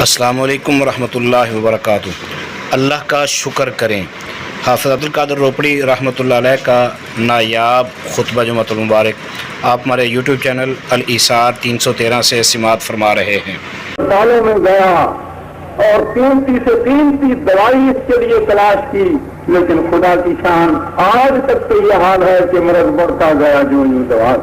السلام علیکم ورحمۃ اللہ وبرکاتہ۔ اللہ کا شکر کریں۔ حافظ عبدالقادر روپڑی رحمۃ اللہ علیہ کا نایاب خطبہ جمعۃ المبارک آپ ہمارے یوٹیوب چینل الایثار 313 سے سماعت فرما رہے ہیں۔ سالوں میں گیا اور قیمتی سے قیمتی دوائی اس کے لیے تلاش کی، لیکن خدا کی شان آج تک تو یہ حال ہے کہ مرض بڑھتا گیا جو یوں دوا۔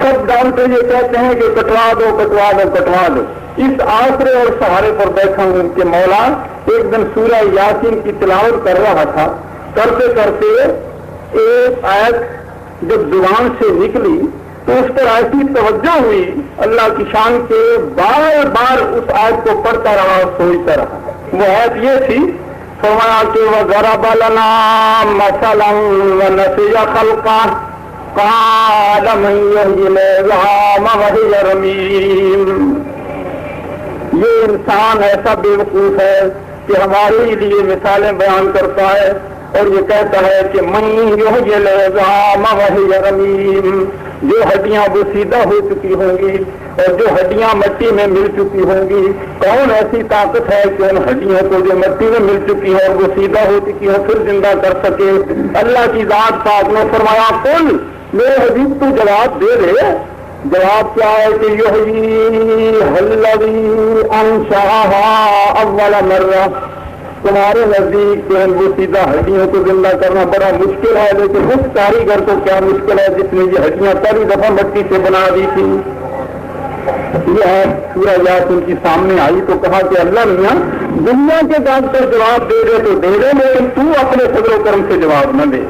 سب ڈاکٹر یہ کہتے ہیں کہ کٹوا دو کٹوا دو کٹوا دو۔ اس آسرے اور سہارے پر بیٹھا ہوں کہ مولا ایک دن سورہ یاسین کی تلاوت کر رہا تھا، کرتے کرتے ایک آیت جب زبان سے نکلی تو اس پر ایسی توجہ ہوئی اللہ کی شان کے، بار بار اس آیت کو پڑھتا رہا اور سوچتا رہا۔ وہ آیت یہ تھی، فرمایا کہ وَضَرَبَ لَنَا مَثَلًا وَنَسِيَ خَلْقَهُ قَالَ مَن يُحْيِي الْعِظَامَ وَهِيَ رَمِيمٌ۔ یہ انسان ایسا بے وقوف ہے کہ ہمارے لیے مثالیں بیان کرتا ہے اور یہ کہتا ہے کہ من یحیی العظام وہی رمیم، جو ہڈیاں بوسیدہ ہو چکی ہوں گی اور جو ہڈیاں مٹی میں مل چکی ہوں گی، کون ایسی طاقت ہے کہ ان ہڈیوں کو جو مٹی میں مل چکی ہے اور بوسیدہ ہو چکی ہے پھر زندہ کر سکے؟ اللہ کی ذات پاک نے فرمایا قل، میرے حبیب تو جواب دے دے۔ جواب کیا ہے کہ یحیی الذی انشأها اول مرہ، تمہارے نزدیک ان بوسیدہ ہڈیوں کو زندہ کرنا بڑا مشکل ہے، لیکن اس کاریگر کو کیا مشکل ہے جس نے یہ ہڈیاں پہلی دفعہ مٹی سے بنا دی تھی۔ یہ سورہ یاسین کی سامنے آئی تو کہا کہ اللہ میاں دنیا کے ڈاکٹر جواب دے دے تو دے دے، لیکن تو اپنے فضل و کرم سے جواب نہ دے،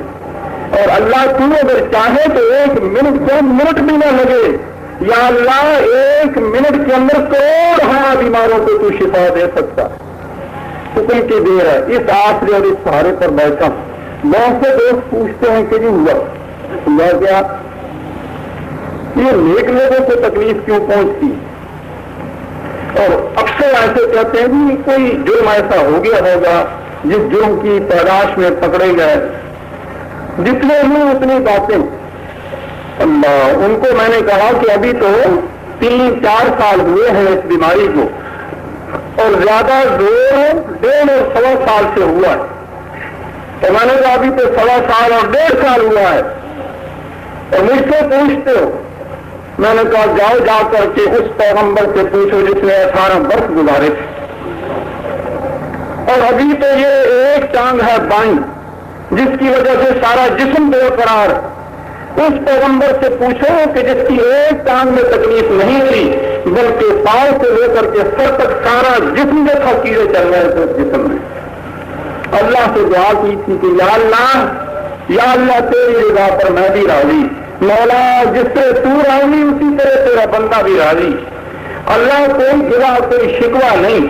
اور اللہ تو اگر چاہے تو ایک منٹ بھی نہ لگے، یا اللہ ایک منٹ کے اندر کروڑ بیماروں کو تو شفا دے سکتا ہے، حکم کی دیر ہے۔ اس آسرے اور اس سہارے پر بیٹھا بہت سے دوست پوچھتے ہیں کہ جی ہوا کیا، یہ نیک لوگوں کو تکلیف کیوں پہنچتی، اور اکثر ایسے کہتے ہیں کہ کوئی جرم ایسا ہو گیا ہوگا جس جرم کی تلاش میں پکڑے گئے، جتنے ہوں اتنی باتیں۔ اللہ، ان کو میں نے کہا کہ ابھی تو 3-4 سال ہوئے ہیں اس بیماری کو، اور زیادہ زور 1.5 اور 1.25 سال سے ہوا ہے، تو میں نے کہا ابھی تو 1.25 سال اور 1.5 سال ہوا ہے، اور مجھ سے پوچھتے ہو؟ میں نے کہا جاؤ جا کر کے اس پیغمبر سے پوچھو جس نے 18 برس گزارے تھے، اور ابھی تو یہ ایک ٹانگ ہے بائیں جس کی وجہ سے سارا جسم بے قرار۔ اس پیغمبر سے پوچھو کہ جس کی ایک ٹانگ میں تکلیف نہیں تھی بلکہ پاؤں سے لے کر کے سر تک سارا جسم میں تھا، کیڑے چل رہے تھے اس جسم میں۔ اللہ سے دعا کی تھی کہ یا اللہ تیری رضا پر میں بھی راضی، مولا جس سے تو راضی اسی طرح تیرا بندہ بھی راضی۔ اللہ کوئی گرا کوئی شکوہ نہیں۔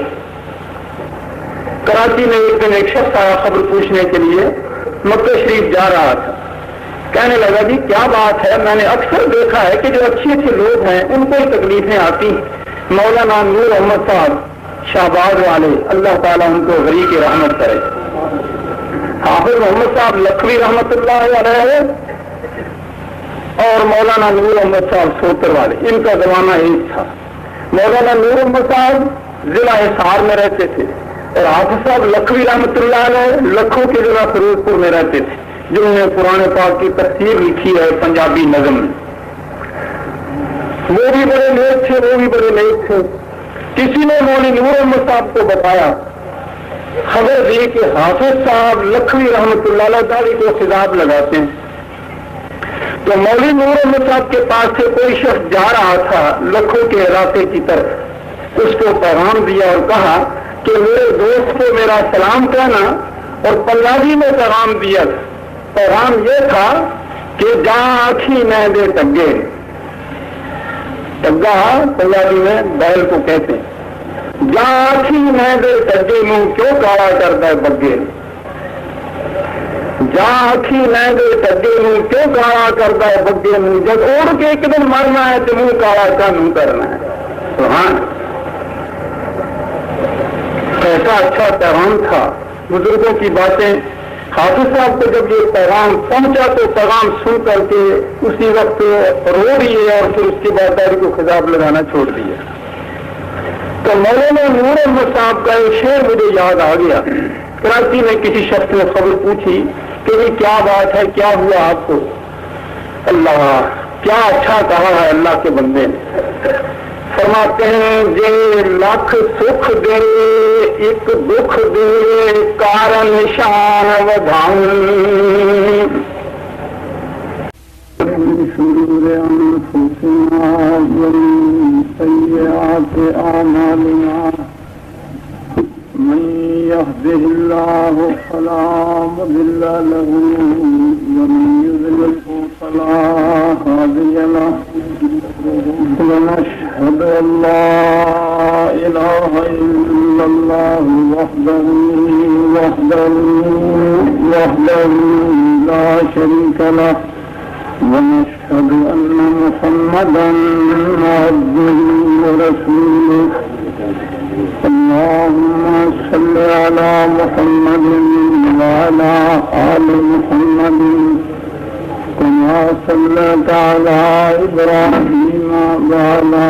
کراچی میں ایک دن ایک شخص آیا خبر پوچھنے کے لیے، مکہ شریف جا رہا تھا، کہنے لگا جی کیا بات ہے، میں نے اکثر دیکھا ہے کہ جو اچھے لوگ ہیں ان کو ہی تکلیفیں آتی ہیں۔ مولانا نور احمد صاحب شہباز والے، اللہ تعالیٰ ان کو غریق رحمت کرے، حافظ محمد صاحب لکھوی رحمت اللہ علیہ اور مولانا نور احمد صاحب سوتر والے، ان کا زمانہ ایک تھا۔ مولانا نور احمد صاحب ضلع حصار میں رہتے تھے اور حافظ صاحب لکھوی رحمت اللہ علیہ لکھوں کے ضلع فیروز پور میں رہتے تھے، جنہوں نے قرآن پاک کی تفسیر لکھی ہے پنجابی نظم میں۔ وہ بھی بڑے نیک تھے، وہ بھی بڑے نیک تھے۔ کسی نے مولوی نور احمد صاحب کو بتایا، خبر دی کہ حافظ صاحب لکھوی رحمت اللہ علیہ داڑھی کو خطاب لگاتے ہیں، تو مولوی نور احمد صاحب کے پاس سے کوئی شخص جا رہا تھا لکھوں کے علاقے کی طرف، اس کو پیغام دیا اور کہا کہ میرے دوست کو میرا سلام کہنا، اور پنجابی میں پیغام دیا۔ پیغام یہ تھا کہ جا آنکھی نہ دے ٹگے، ٹگا پنجابی میں بیل کو کہتے ہیں، جا آنکھی نہ دے ٹگے منہ کیوں کالا کرتا ہے بگے، جا آنکھی نہ دے ٹگے منہ کیوں کالا کرتا ہے بگے منہ، جب اڑ کے ایک دن مرنا ہے تو منہ کالا کا منہ کرنا ہے۔ سبحان، کیسا اچھا پیغام تھا، بزرگوں کی باتیں۔ حافظ صاحب کو جب یہ پیغام پہنچا تو پیغام سن کر کے اسی وقت رو دیے اور پھر اس کے بعد داڑھی کو خطاب لگانا چھوڑ دیا۔ تو مولانا نور احمد صاحب کا ایک شعر مجھے یاد آ گیا. کراچی میں کسی شخص نے خبر پوچھی کہ یہ کیا بات ہے, کیا ہوا آپ کو؟ اللہ کیا اچھا کہا ہے اللہ کے بندے نے. فرماتے ہیں جے لاکھ سکھ دے ایک دکھ دے کارن نشان ودھاؤں. شرور انفسنا ومن سیئات اعمالنا من يهده الله فلا مضل له ومن يضلل فلا هادي له. ونشهد أن لا إله إلا الله وحده لا شريك له. ونشهد أن محمدا عبده ورسوله. اللهم صل على محمد وعلى آل محمد كما صليت على إبراهيم وعلى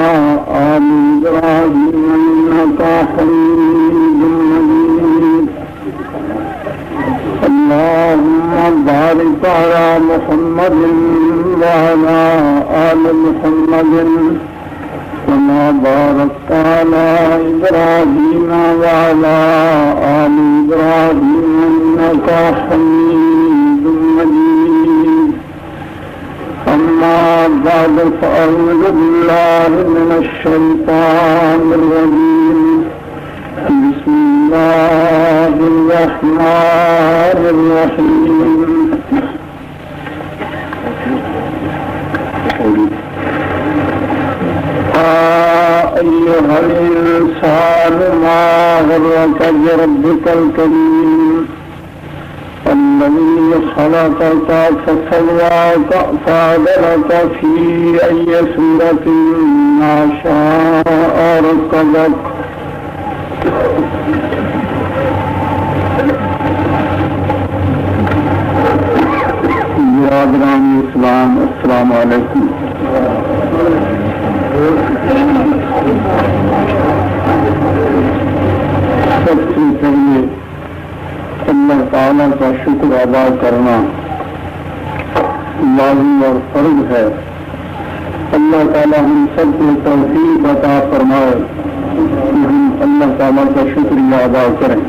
آل إبراهيم إنك حميد مجيد. اللهم بارك على محمد وعلى آل محمد كما باركت على إبراهيم وعلى آل إبراهيم إنك حميد مجيد. أما بعد فأعوذ بالله من الشيطان الرجيم. بسم الله الرحمن الرحيم. أيها الإنسان ما غرك بربك الكريم الذي خلقك فسواك فعدلك في أي سورة ما شاء ركبك. برادران اسلام السلام علیکم. سب سے پہلے اللہ تعالیٰ کا شکر ادا کرنا لازم اور فرض ہے. اللہ تعالیٰ ہم سب کو توفیق عطا فرمائے کہ ہم اللہ تعالیٰ کا شکریہ ادا کریں.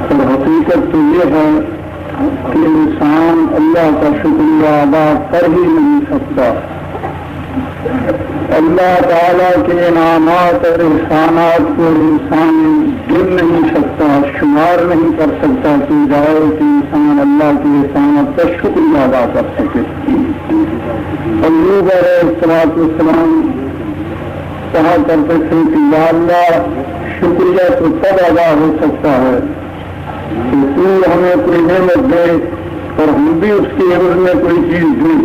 اور حقیقت تو یہ ہے کہ انسان اللہ کا شکریہ ادا کر ہی نہیں سکتا. اللہ تعالیٰ کے انعامات اور احسانات کو انسان گن نہیں سکتا, شمار نہیں کر سکتا کہ جائے کہ انسان اللہ کے احسانات کا شکریہ ادا کر سکے. ایوب علیہ السلام کہا کرتے تھے کہ یا اللہ شکریہ تو تب ادا ہو سکتا ہے کہ تو ہمیں کوئی نعمت دے اور ہم بھی اس کے عوض میں کوئی چیز دیں.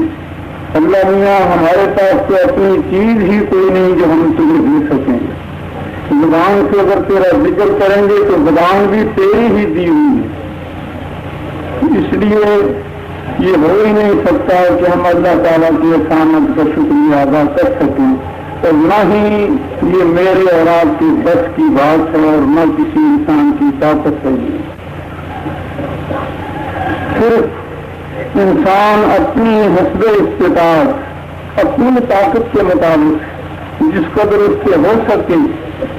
اللہ میاں ہمارے پاس تو اپنی چیز ہی کوئی نہیں جو ہم تمہیں دے سکیں. زبان سے اگر تیرا ذکر کریں گے تو زبان بھی تیری ہی دی ہوئی ہے. اس لیے یہ ہو ہی نہیں سکتا کہ ہم اللہ تعالیٰ کی احسانات کا شکریہ ادا کر سکیں, اور نہ ہی یہ میرے اور آپ کی بس کی بات ہے اور نہ کسی انسان کی طاقت ہے. صرف انسان اپنی حسب استطاعت اپنی طاقت کے مطابق جس قدر اس سے ہو سکے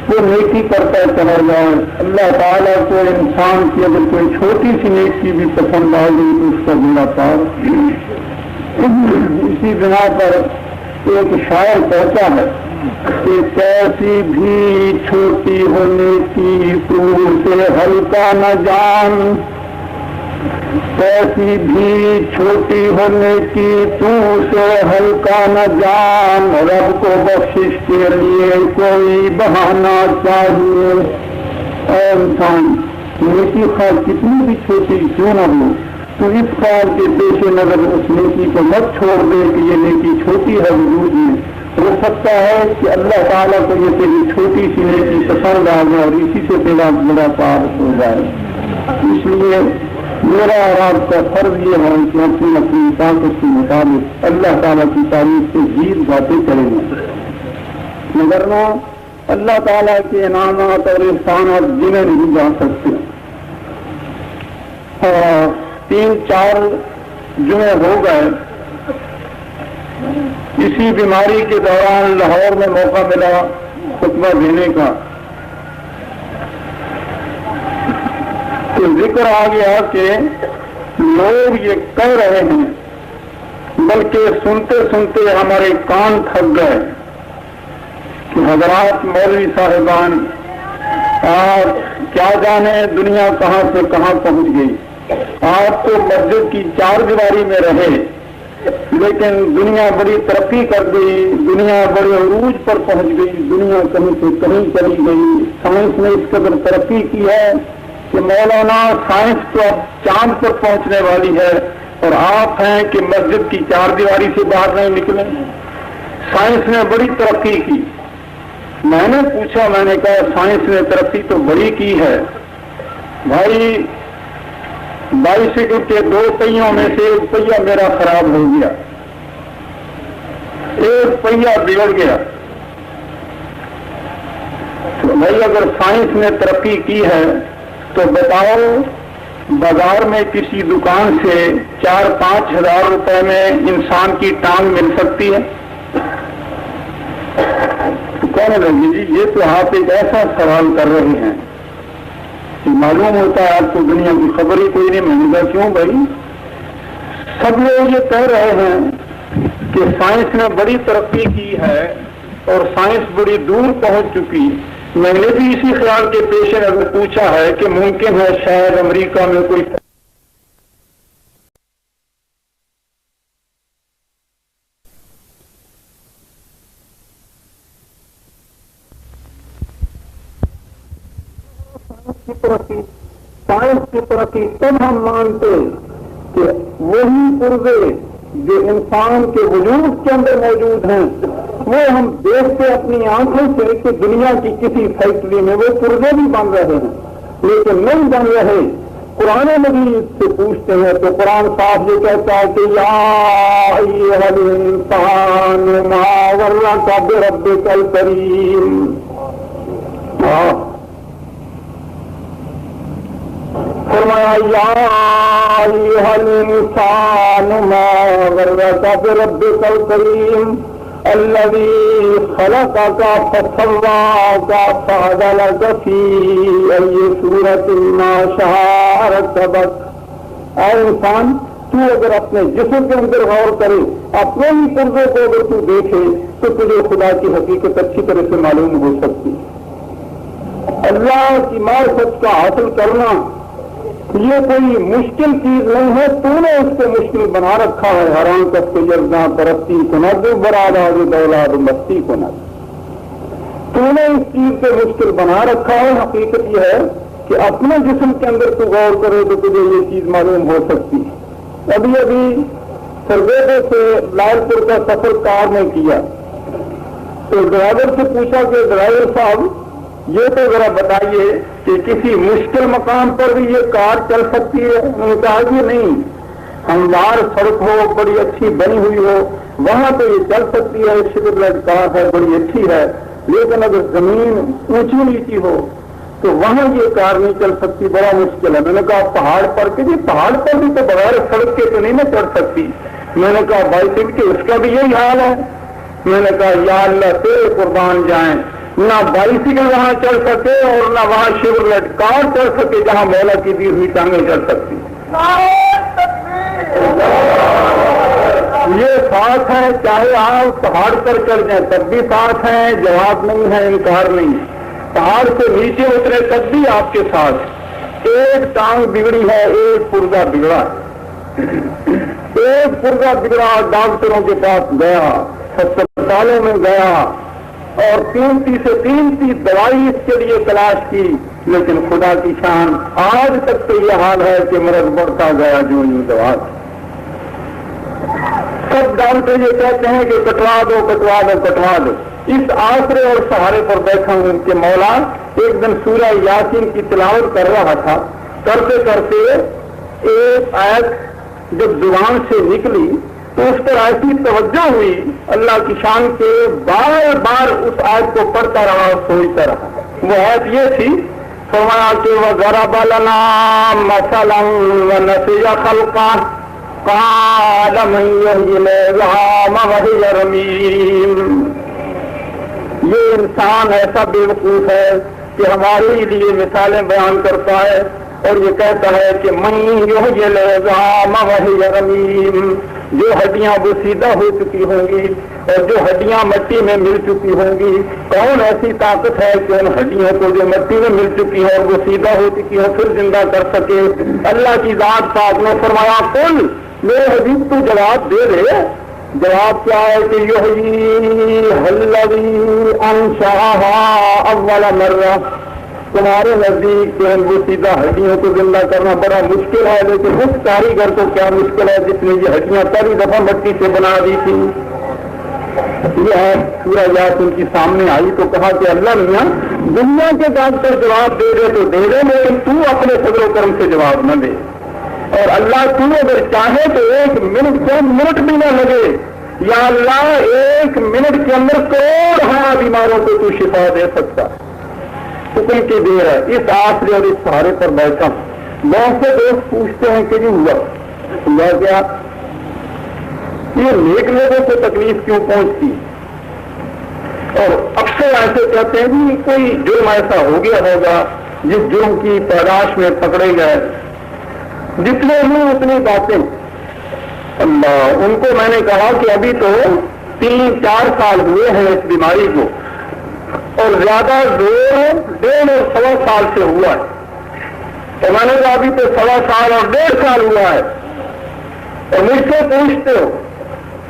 وہ نیکی کرتا چلا جائے. اللہ تعالیٰ کو انسان کی اگر کوئی چھوٹی سی نیکی بھی پسند آ گئی تو اس کا بیڑا پار. اسی بنا پر ایک شاعر کہتا ہے کہ کیسی بھی چھوٹی ہو نیکی تو سے ہلکا نہ جان, کیسی بھی چھوٹی ہونے کی تو سے ہلکا نہ جان, رب کو بخشش کے لیے کوئی بہانا چاہیے. اے انسان نیکی خواہ کتنی بھی چھوٹی کیوں نہ ہو تو اس خیال کے پیش نظر اس نیکی کو مت چھوڑ دے کہ یہ نیکی چھوٹی ہے. وجود میں ہو سکتا ہے کہ اللہ تعالیٰ کو یہ تیری چھوٹی سی نیکی پسند آ جائے اور اسی سے تیرا بڑا پار ہو جائے. اس لیے میرا اور آپ کا فرض یہ ہے کہ اپنی اپنی طاقت کے مطابق اللہ تعالیٰ کی تعریف سے گیت باتیں کریں گے. مگر نہ اللہ تعالیٰ کے انعامات اور احسانات گنے نہیں جا سکتے. اور 3-4 جمعے ہو گئے. اسی بیماری کے دوران لاہور میں موقع ملا خطبہ دینے کا، تو ذکر آ گیا کہ لوگ یہ کہہ رہے ہیں، بلکہ سنتے سنتے ہمارے کان تھک گئے کہ حضرات مولوی صاحبان آپ کیا جانے دنیا کہاں سے کہاں پہنچ گئی. آپ تو مسجد کی 4 دیواری میں رہے، لیکن دنیا بڑی ترقی کر گئی، دنیا بڑے عروج پر پہنچ گئی، دنیا کہیں سے کہیں چلی گئی. سائنس نے اس قدر ترقی کی ہے کہ مولانا سائنس تو اب چاند پر پہنچنے والی ہے، اور آپ ہیں کہ مسجد کی 4 دیواری سے باہر نہیں نکلے. سائنس نے بڑی ترقی کی. میں نے پوچھا، میں نے کہا سائنس نے ترقی تو بڑی کی ہے بھائی، بائیسیکل کے 2 پہیوں میں سے 1 پہیا میرا خراب ہو گیا، 1 پہیا بگڑ گیا. تو بھائی اگر سائنس نے ترقی کی ہے تو بتاؤ بازار میں کسی دکان سے 4-5 ہزار روپے میں انسان کی ٹانگ مل سکتی ہے؟ تو کہنے لگی جی یہ تو آپ ایک ایسا سوال کر رہے ہیں کہ معلوم ہوتا ہے آپ کو دنیا کی خبر ہی کوئی نہیں. میں نے کہا کیوں بھائی؟ سب لوگ یہ کہہ رہے ہیں کہ سائنس نے بڑی ترقی کی ہے اور سائنس بڑی دور پہنچ چکی. میں نے بھی اسی خیال کے پیش نظر پوچھا ہے کہ ممکن ہے شاید امریکہ میں کوئی سائنس کی ترقی تب ہم مانتے کہ وہی پرزے جو انسان کے وجود کے اندر موجود ہیں وہ ہم دیکھتے اپنی آنکھوں سے کہ دنیا کی کسی فیکٹری میں وہ پرزے بھی بن رہے ہیں، لیکن نہیں بن رہے. قرآن مجید سے پوچھتے ہیں تو قرآن صاحب یہ کہتا ہے کہ یا ایھا الانسان ما غرک بربک الکریم. فرمایا یا ایھا الانسان ما غرک بربک الکریم الذی خلقک فسواک فعدلک فی ای صورت ما شاء رکبک. اے انسان تو اگر اپنے جسم کے اندر غور کرے، اپنے ہی پرزے کو اگر تو دیکھے تو تجھے خدا کی حقیقت اچھی طرح سے معلوم ہو سکتی. اللہ کی معرفت کا حاصل کرنا یہ کوئی مشکل چیز نہیں ہے. تو نے اس کو مشکل بنا رکھا ہے. حرام کس کو جرزاں پرستی کو نہ دو، برادہ دولاد مستی کو نہ دو. تو نے اس چیز کو مشکل بنا رکھا ہے. حقیقت یہ ہے کہ اپنے جسم کے اندر تو غور کرے تو تجھے یہ چیز معلوم ہو سکتی. ابھی سرگوڑے سے لال پور کا سفر کار نے کیا تو ڈرائیور سے پوچھا کہ ڈرائیور صاحب یہ تو ذرا بتائیے کہ کسی مشکل مقام پر بھی یہ کار چل سکتی ہے؟ انہوں نے کہا کہ نہیں، ہموار سڑک ہو، بڑی اچھی بنی ہوئی ہو، وہاں تو یہ چل سکتی ہے، شیورلیٹ کار ہے، بڑی اچھی ہے. لیکن اگر زمین اونچی نیچی ہو تو وہاں یہ کار نہیں چل سکتی، بڑا مشکل ہے. میں نے کہا پہاڑ پر کہ جی پہاڑ پر بھی تو بغیر سڑک کے تو نہیں نہ چڑھ سکتی. میں نے کہا بائیسیکل کہ اس کا بھی یہی حال ہے. میں نے کہا یا اللہ تیرے قربان جائیں، نہ بائیسیکل وہاں چل سکے اور نہ وہاں شیورلیٹ کار چل سکے جہاں مولا کی دی ہوئی ٹانگیں چل سکتی. یہ ساتھ ہے، چاہے آپ پہاڑ پر چڑھ جائیں تب بھی ساتھ ہیں، جواب نہیں ہے، انکار نہیں ہے. پہاڑ سے نیچے اترے تب بھی آپ کے ساتھ. ایک ٹانگ بگڑی ہے، ایک پرزا بگڑا. ایک پرزا بگڑا، ڈاکٹروں کے پاس گیا، ہسپتالوں میں گیا اور قیمتی سے قیمتی دوائی اس کے لیے تلاش کی، لیکن خدا کی شان آج تک تو یہ حال ہے کہ مرض بڑھتا گیا جو یوں دوا. سب ڈاکٹر یہ کہتے ہیں کہ کٹوا دو کٹوا دو کٹوا دو. اس آسرے اور سہارے پر بیٹھا ہوں کہ مولا ایک دن سورہ یاسین کی تلاوت کر رہا تھا، کرتے کرتے ایک آیت جب زبان سے نکلی تو اس پر ایسی توجہ ہوئی اللہ کی شان کے، بار بار اس آیت کو پڑھتا رہا اور سوچتا رہا۔ وہ آیت یہ تھی، فرمایا کہ وَضَرَبَ لَنَا مَثَلًا وَنَسِيَ خَلْقَهُ قَالَ مَن يُحْيِي الْعِظَامَ وَهِيَ رَمِيمٌ۔ یہ انسان ایسا بے وقوف ہے کہ ہمارے لیے مثالیں بیان کرتا ہے اور یہ کہتا ہے کہ من یحیی العظام وہی رمیم، جو ہڈیاں بسیدہ ہو چکی ہوں گی اور جو ہڈیاں مٹی میں مل چکی ہوں گی، کون ایسی طاقت ہے کہ ان ہڈیوں کو جو مٹی میں مل چکی ہے اور بسیدہ ہو چکی ہے پھر زندہ کر سکے؟ اللہ کی ذات پاک نے فرمایا قل، میرے حبیب تو جواب دے دے۔ جواب کیا ہے کہ یحیی الذی انشأها اول مرہ، تمہارے نزدیک ان بسیدہ ہڈیوں کو زندہ کرنا بڑا مشکل ہے، لیکن اس کاریگر کو کیا مشکل ہے جس نے یہ ہڈیاں پہلی دفعہ مٹی سے بنا دی تھی۔ یہ ہے سورہ یاسین کی سامنے آئی تو کہا کہ اللہ میاں دنیا کے بات پر جواب دے دے تو دے دے، لیکن تو اپنے فضل و کرم سے جواب نہ دے، اور اللہ تو اگر چاہے تو ایک منٹ بھی نہ لگے، یا اللہ ایک منٹ کے اندر کروڑ ہاں بیماروں کو تو شفا دے سکتا، حکم کی دیر ہے۔ اس آسرے اور اس سہارے پر بیٹھا بہت سے دوست پوچھتے ہیں کہ جی ہوا کیا، یہ نیک لوگوں کو تکلیف کیوں پہنچتی، اور اکثر ایسے کہتے ہیں کہ کوئی جرم ایسا ہو گیا ہوگا جس جرم کی تلاش میں پکڑے گئے، جتنے ہوں اتنی باتیں۔ اللہ، ان کو میں نے کہا کہ ابھی تو 3-4 سال ہوئے ہیں اس بیماری کو، اور زیادہ زور 1.5 اور 1.25 سال سے ہوا ہے، تو میں نے کہا ابھی تو 1.25 سال اور 1.5 سال ہوا ہے، اور مجھ سے پوچھتے ہو؟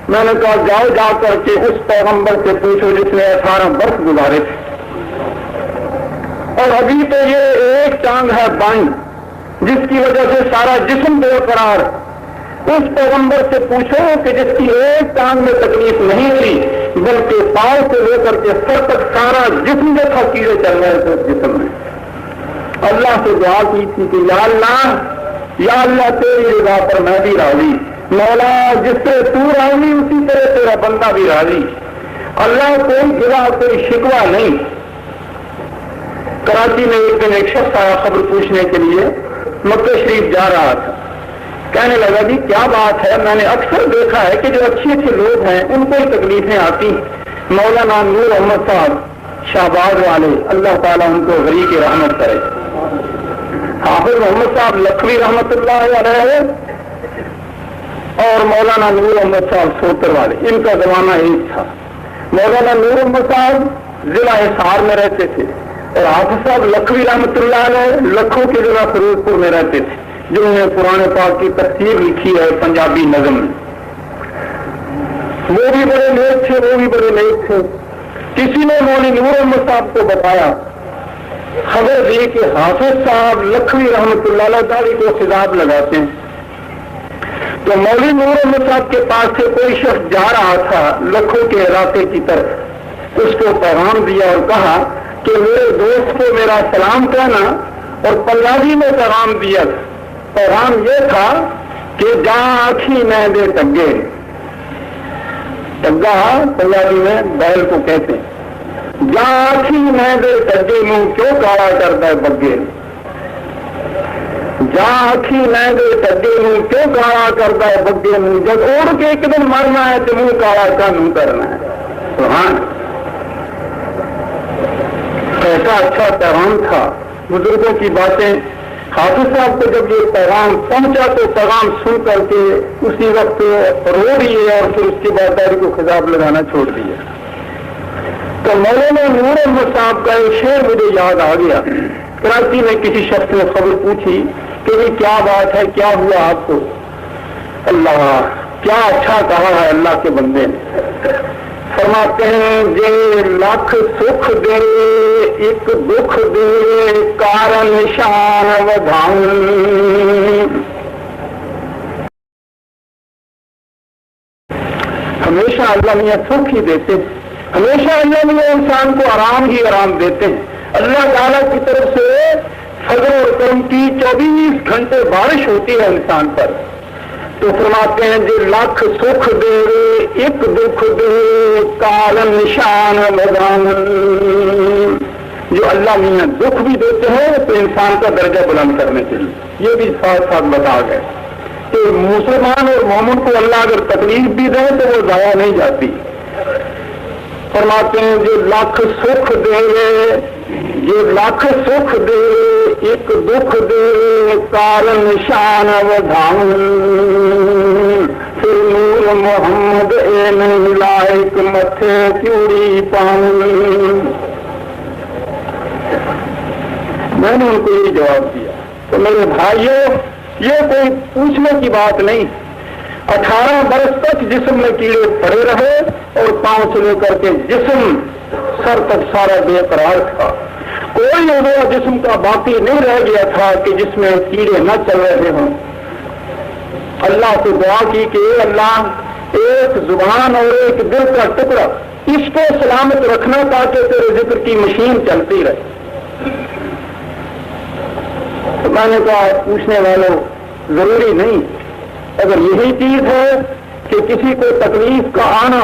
میں نے کہا جاؤ جا کر کے اس پیغمبر سے پوچھو جس نے 18 برس گزارے تھے، اور ابھی تو یہ ایک ٹانگ ہے بائیں جس کی وجہ سے سارا جسم بے قرار۔ اس پیغمبر سے پوچھو کہ جس کی ایک ٹانگ میں تکلیف نہیں تھی بلکہ پاؤں سے لے کر کے سر تک سارا جسم جو تھا کیڑے چل رہے تھے اس جسم میں۔ اللہ سے دعا کی تھی کہ یا اللہ تیری رضا پر میں بھی راضی، مولا جس سے تو راضی اسی طرح تیرا بندہ بھی راضی۔ اللہ کوئی گرا کوئی شکوہ نہیں۔ کراچی میں ایک دن ایک شخص آیا خبر پوچھنے کے لیے، مکہ شریف جا رہا تھا، کہنے لگا جی کیا بات ہے، میں نے اکثر دیکھا ہے کہ جو اچھے لوگ ہیں ان کو ہی تکلیفیں آتی ہیں۔ مولانا نور احمد صاحب شہباز والے، اللہ تعالیٰ ان کو غریق رحمت کرے، حافظ محمد صاحب لکھوی رحمت اللہ علیہ اور مولانا نور احمد صاحب سوتر والے، ان کا زمانہ ایک تھا۔ مولانا نور احمد صاحب ضلع حصار میں رہتے تھے اور حافظ صاحب لکھوی رحمت اللہ علیہ لکھوں کے ضلع فیروز پور میں رہتے تھے، جنہوں نے قرآن پاک کی تفسیر لکھی ہے پنجابی نظم میں۔ وہ بھی بڑے نیک تھے، وہ بھی بڑے نیک تھے۔ کسی نے مولوی نور احمد صاحب کو بتایا، خبر دی کہ حافظ صاحب لکھوی رحمت اللہ علیہ داڑھی کو خطاب لگاتے ہیں، تو مولوی نور احمد صاحب کے پاس سے کوئی شخص جا رہا تھا لکھوں کے علاقے کی طرف، اس کو پیغام دیا اور کہا کہ میرے دوست کو میرا سلام کہنا، اور پنجابی میں پیغام دیا۔ پیغام یہ تھا کہ جا آنکھی میں دے ٹگے، ٹگا پنجابی میں بیل کو کہتے ہیں، جا آنکھی میں دے ٹگے منہ کیوں کالا کرتا ہے بگے، جا آنکھی میں دے ٹگے منہ کیوں کالا کرتا ہے بگے منہ، جب اڑ کے ایک دن مرنا ہے تو منہ کالا کا منہ کرنا ہے۔ سبحان، کیسا اچھا پیغام تھا، بزرگوں کی باتیں۔ حافظ صاحب کو جب یہ پیغام پہنچا تو پیغام سن کر کے اسی وقت رو دیے اور پھر اس کے بعد داڑھی کو خطاب لگانا چھوڑ دیا۔ تو مولانا نور احمد صاحب کا ایک شعر مجھے یاد آ گیا۔ کراچی میں کسی شخص نے خبر پوچھی کہ یہ کیا بات ہے، کیا ہوا آپ کو؟ اللہ، کیا اچھا کہا ہے اللہ کے بندے نے۔ فرماتے ہیں جے لاکھ سکھ دے ایک دکھ دے کارن شان ودھاؤں، ہمیشہ اللہ میاں سکھ ہی دیتے، ہمیشہ اللہ میاں انسان کو آرام ہی آرام دیتے ہیں۔ اللہ تعالیٰ کی طرف سے فضل اور کرم کی 24 گھنٹے بارش ہوتی ہے انسان پر، تو فرماتے ہیں جو لاکھ سکھ دے ایک دکھ دے کال نشان بدان، جو اللہ میاں دکھ بھی دیتے ہیں تو انسان کا درجہ بلند کرنے کے لیے، یہ بھی ساتھ ساتھ بتا گئے کہ مسلمان اور مومن کو اللہ اگر تکلیف بھی دے تو وہ ضائع نہیں جاتی۔ فرماتے ہیں جو لاکھ سکھ دے یہ لاکھ سکھ دے ایک دکھ دے کال نشان ودھان، پھر نور محمد اے نہیں لائق متھے چوڑی پان۔ میں نے ان کو یہ جواب دیا تو میرے بھائیوں یہ کوئی پوچھنے کی بات نہیں، 18 برس تک جسم میں کیڑے پڑے رہے اور پاؤں سے لے کر کے جسم سر تک سارا بے قرار تھا، کوئی عضو جسم کا باقی نہیں رہ گیا تھا کہ جس میں کیڑے نہ چل رہے ہوں۔ اللہ سے دعا کی کہ اے اللہ ایک زبان اور ایک دل کا ٹکڑا اس کو سلامت رکھنا تاکہ تیرے ذکر کی مشین چلتی رہے۔ تو میں نے کہا پوچھنے والوں ضروری نہیں، اگر یہی چیز ہے کہ کسی کو تکلیف کا آنا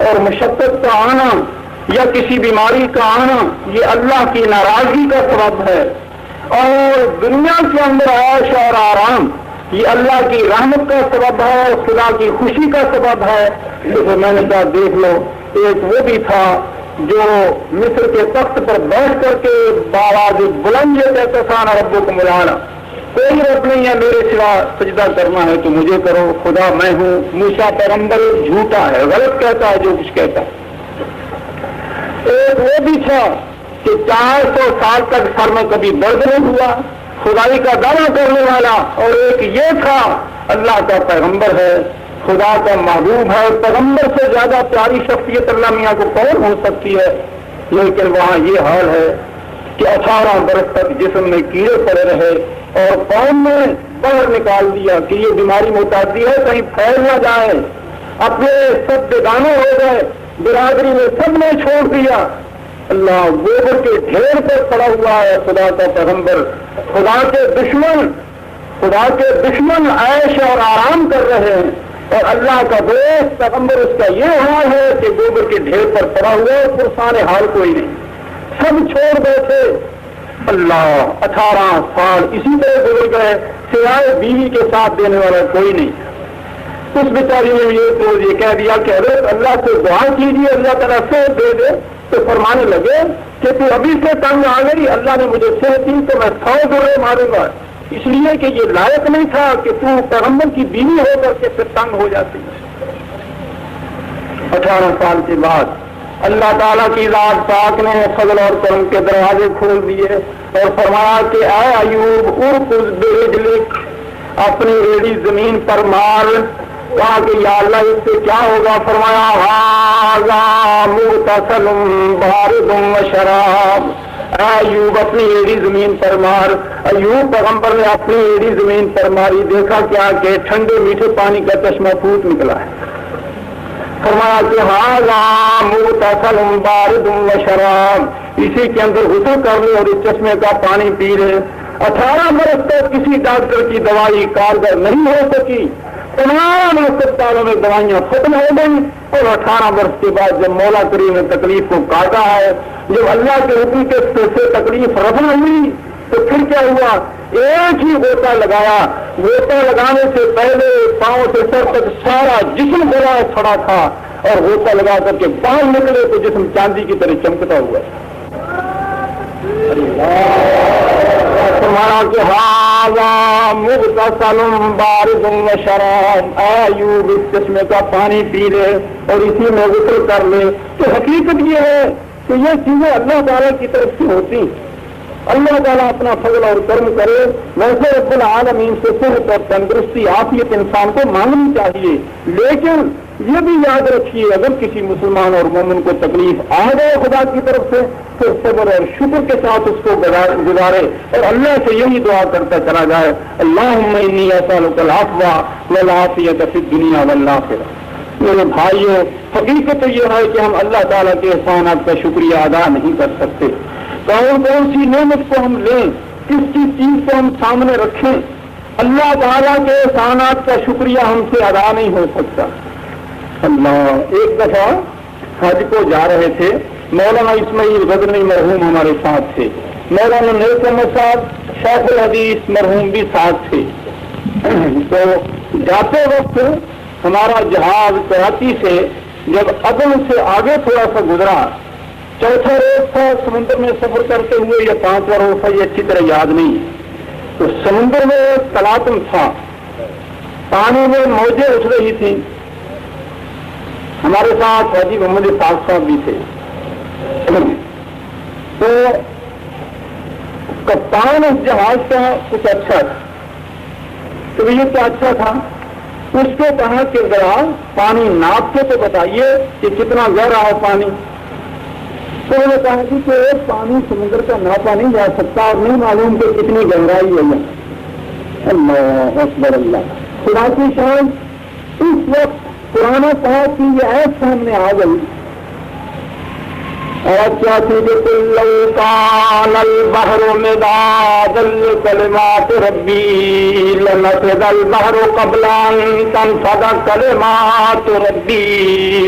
اور مشقت کا آنا یا کسی بیماری کا آنا یہ اللہ کی ناراضگی کا سبب ہے اور دنیا کے اندر عیش اور آرام یہ اللہ کی رحمت کا سبب ہے اور خدا کی خوشی کا سبب ہے، تو میں نے کہا دیکھ لو ایک وہ بھی تھا جو مصر کے تخت پر بیٹھ کر کے باواز بلند یہ کہتا تھا نا ربکم الاعلی، کوئی رب نہیں ہے میرے سوا، سجدہ کرنا ہے تو مجھے کرو، خدا میں ہوں۔ موسیٰ پیغمبر جھوٹا ہے، غلط کہتا ہے جو کچھ کہتا ہے۔ ایک وہ بھی تھا کہ 400 سال تک سر میں کبھی درد نہیں ہوا، خدائی کا دعویٰ کرنے والا، اور ایک یہ تھا اللہ کا پیغمبر ہے، خدا کا محبوب ہے، پیغمبر سے زیادہ پیاری شخصیت اللہ میاں کو کون ہو سکتی ہے، لیکن وہاں یہ حال ہے کہ 18 برس تک جسم میں کیڑے پڑے رہے اور قوم نے باہر نکال دیا کہ یہ بیماری متعدی ہے کہیں پھیل نہ جائے، اپنے سب بیگانے ہو گئے، برادری میں سب نے چھوڑ دیا، اللہ گوبر کے ڈھیر پر پڑا ہوا ہے خدا کا پیغمبر، خدا کے دشمن عیش اور آرام کر رہے ہیں اور اللہ کا دوست پیغمبر اس کا یہ حال ہے کہ گوبر کے ڈھیر پر پڑا ہوا ہے، پرسان حال کوئی نہیں، سب چھوڑ بیٹھے۔ اللہ 18 سال اسی طرح گزر گئے، سوائے بیوی کے ساتھ دینے والا کوئی نہیں۔ اس بیچاری نے یہ کہہ دیا کہ حضرت اللہ سے دعا کیجیے اللہ تعالیٰ صحت دے دے، تو فرمانے لگے کہ تو ابھی سے تنگ آ گئی، اللہ نے مجھے صحت دی تو میں 100 گھوڑے ماروں گا، اس لیے کہ یہ لائق نہیں تھا کہ تو پیغمبر کی بیوی ہو کر کے پھر تنگ ہو جاتی۔ 18 سال کے بعد اللہ تعالیٰ کی ذات پاک نے فضل اور کرم کے دروازے کھول دیے اور فرمایا کہ اے ایوب ارکض برجلک، اپنی ایڑی زمین پر مار۔ کہا کہ یا اللہ اس سے کیا ہوگا؟ فرمایا ھذا مغتسل بارد وشراب، اے ایوب اپنی ایڑی زمین پر مار۔ ایوب پیغمبر نے اپنی ایڑی زمین پر ماری، دیکھا کیا کہ ٹھنڈے میٹھے پانی کا چشمہ پھوٹ نکلا ہے۔ فرمایا کہ ھذا مغتسل بارد وشراب، اسی کے اندر غسل کر لے اور اس چشمے کا پانی پی لے۔ 18 برس تک کسی ڈاکٹر کی دوائی کارگر نہیں ہو سکی، تمام اسپتالوں میں دوائیاں ختم ہو گئی، اور 18 برس کے بعد جب مولا کریم نے تکلیف کو کاٹا ہے، جب اللہ کے حکم کے سے تکلیف رفع ہوئی تو پھر کیا ہوا؟ ایک ہی غوطہ لگایا، غوطہ لگانے سے پہلے پاؤں سے سر تک سارا جسم گلا پڑا تھا، اور غوطہ لگا کر کے باہر نکلے تو جسم چاندی کی طرح چمکتا ہوا۔ تمہارا کہ ھذا مغتسل بارد وشراب، اے ایوب اس چشمے کا پانی پی لے اور اسی میں غسل کر لے۔ تو حقیقت یہ ہے کہ یہ چیزیں اللہ تعالیٰ کی طرف سے ہوتی، اللہ تعالیٰ اپنا فضل اور کرم کرے۔ ویسے رب العالمین سے صحت اور تندرستی عافیت انسان کو مانگنی چاہیے، لیکن یہ بھی یاد رکھیے اگر کسی مسلمان اور مومن کو تکلیف آ گئے خدا کی طرف سے تو صبر اور شکر کے ساتھ اس کو گزارے اور اللہ سے یہی دعا کرتا چلا جائے، اللہم انی اسألک العفو والعافیۃ فی الدنیا والآخرہ۔ میرے بھائیوں، حقیقت تو یہ ہے کہ ہم اللہ تعالیٰ کے احسانات کا شکریہ ادا نہیں کر سکتے۔ کون کون سی نعمت کو ہم لیں، کس چیز کو ہم سامنے رکھیں، اللہ تعالیٰ کے احسانات کا شکریہ ہم سے ادا نہیں ہو سکتا۔ اللہ، ایک دفعہ حج کو جا رہے تھے، مولانا اسماعیل غزنوی مرحوم ہمارے ساتھ تھے، مولانا نیک احمد صاحب شیخ الحدیث مرحوم بھی ساتھ تھے۔ تو جاتے وقت ہمارا جہاز کراچی سے جب عدن سے آگے تھوڑا سا گزرا، چوتھا روز تھا، سمندر میں سفر کرتے ہوئے، یا پانچواں روز تھا، یہ اچھی طرح یاد نہیں، تو سمندر میں تلاطم تھا، پانی میں موجیں اٹھ رہی تھیں، ہمارے ساتھ حاجی محمد اسحاق صاحب بھی تھے۔ تو کپتان اس جہاز کا کچھ اچھا تھا، تو یہ کیا اچھا تھا، اس کو کہا کہ ذرا پانی ناپ کے تو بتائیے کہ کتنا گہرا ہے پانی۔ تو انہوں نے کہا کہ پانی سمندر کا ناپا نہیں جا سکتا اور نہیں معلوم کہ کتنی گہرائی ہے۔ اللہ اکبر، اللہ خدا کی شان۔ اس وقت قرآن پاک کی یہ آیت سامنے آ گئی، اور کیا تھی کہ لو کان البحر مدادا لکلمات ربی لنفد البحر قبل ان تنفد کلمات ربی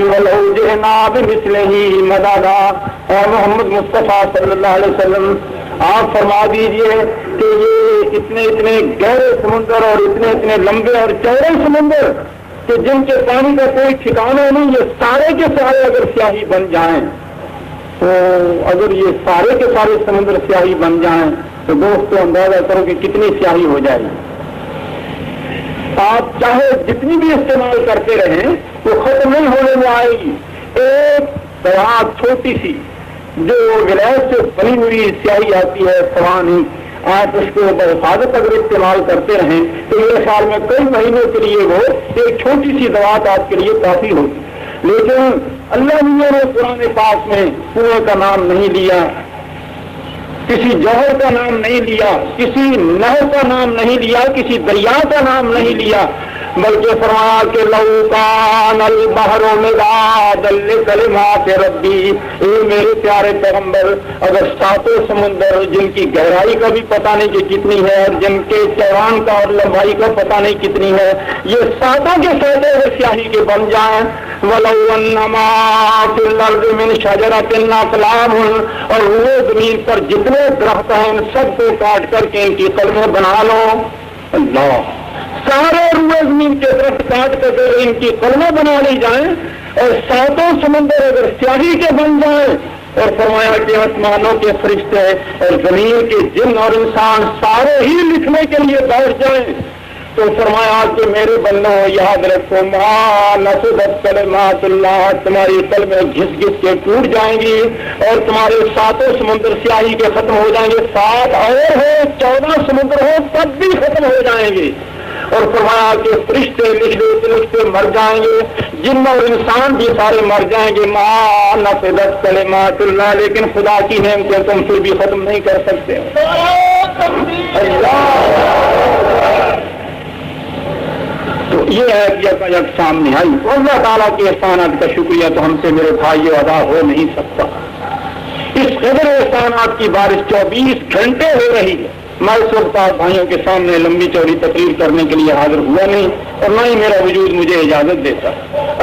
ولو جئنا بمثلہ مددا۔ اور محمد مصطفیٰ صلی اللہ علیہ وسلم آپ فرما دیجئے کہ یہ اتنے گہرے سمندر اور اتنے لمبے اور چوڑے سمندر کہ جن کے پانی کا کوئی ٹھکانا نہیں، یہ سارے کے سارے اگر سیاہی بن جائیں، تو اگر یہ سارے کے سارے سمندر سیاہی بن جائیں تو دوستو اندازہ کرو کہ کتنی سیاہی ہو جائے گی۔ آپ چاہے جتنی بھی استعمال کرتے رہیں وہ ختم نہیں ہونے میں آئے گی۔ ایک دوا چھوٹی سی جو گلاس سے بنی ہوئی سیاہی آتی ہے سوانی، آپ اس کو بحفاظت اگر استعمال کرتے رہیں تو میرے خیال میں کئی مہینوں کے لیے وہ ایک چھوٹی سی دوا آپ کے لیے کافی ہوگی۔ لیکن اللہ میاں نے قرآن پاک میں کنویں کا نام نہیں لیا، کسی جوہر کا نام نہیں لیا، کسی نہر کا نام نہیں لیا، کسی دریا کا نام نہیں لیا، بلکہ فرمایا کہ لو کان البحر مدادا لکلمات ربی۔ اے میرے پیارے پیغمبر، اگر ساتوں سمندر جن کی گہرائی کا بھی پتہ نہیں کہ کتنی ہے اور جن کے چوڑان کا اور لمبائی کا پتہ نہیں کتنی ہے، یہ ساتوں کے ساتوں سیاہی کے بن جائیں، ولو انما فی الارض من شجرۃ اقلام، اور وہ زمین پر جتنے درخت ہیں ان سب کو کاٹ کر کے ان کی قلمیں بنا لو۔ اللہ، سارے روئے زمین کے درخت کاٹ کر ان کی قلمیں بنا لی جائیں اور ساتوں سمندر اگر سیاہی کے بن جائیں، اور فرمایا کہ آسمانوں کے فرشتے اور زمین کے جن اور انسان سارے ہی لکھنے کے لیے بیٹھ جائیں، تو فرمایا کہ میرے بندوں یاد رکھو ما نفدت کلمات اللہ، تمہاری قلمیں گھس گھس کے ٹوٹ جائیں گی اور تمہارے ساتوں سمندر سیاہی کے ختم ہو جائیں گے، 7 اور ہو 14 سمندر ہو تب بھی ختم ہو جائیں گے۔ اور فرمایا کہ فرشتے لکھتے لکھتے مر جائیں گے، جن اور انسان بھی سارے مر جائیں گے، ما نفدت کلمات اللہ، لیکن خدا کی نعمتیں تم پھر بھی ختم نہیں کر سکتے۔ تو یہ ہے یک سامنے آئی، اللہ تعالیٰ کے احسانات کا شکریہ تو ہم سے میرے بھائیو ادا ہو نہیں سکتا۔ اس قدر احسانات کی بارش 24 گھنٹے ہو رہی ہے۔ میں اس وقت آپ بھائیوں کے سامنے لمبی چوڑی تقریر کرنے کے لیے حاضر ہوا نہیں، اور نہ ہی میرا وجود مجھے اجازت دیتا۔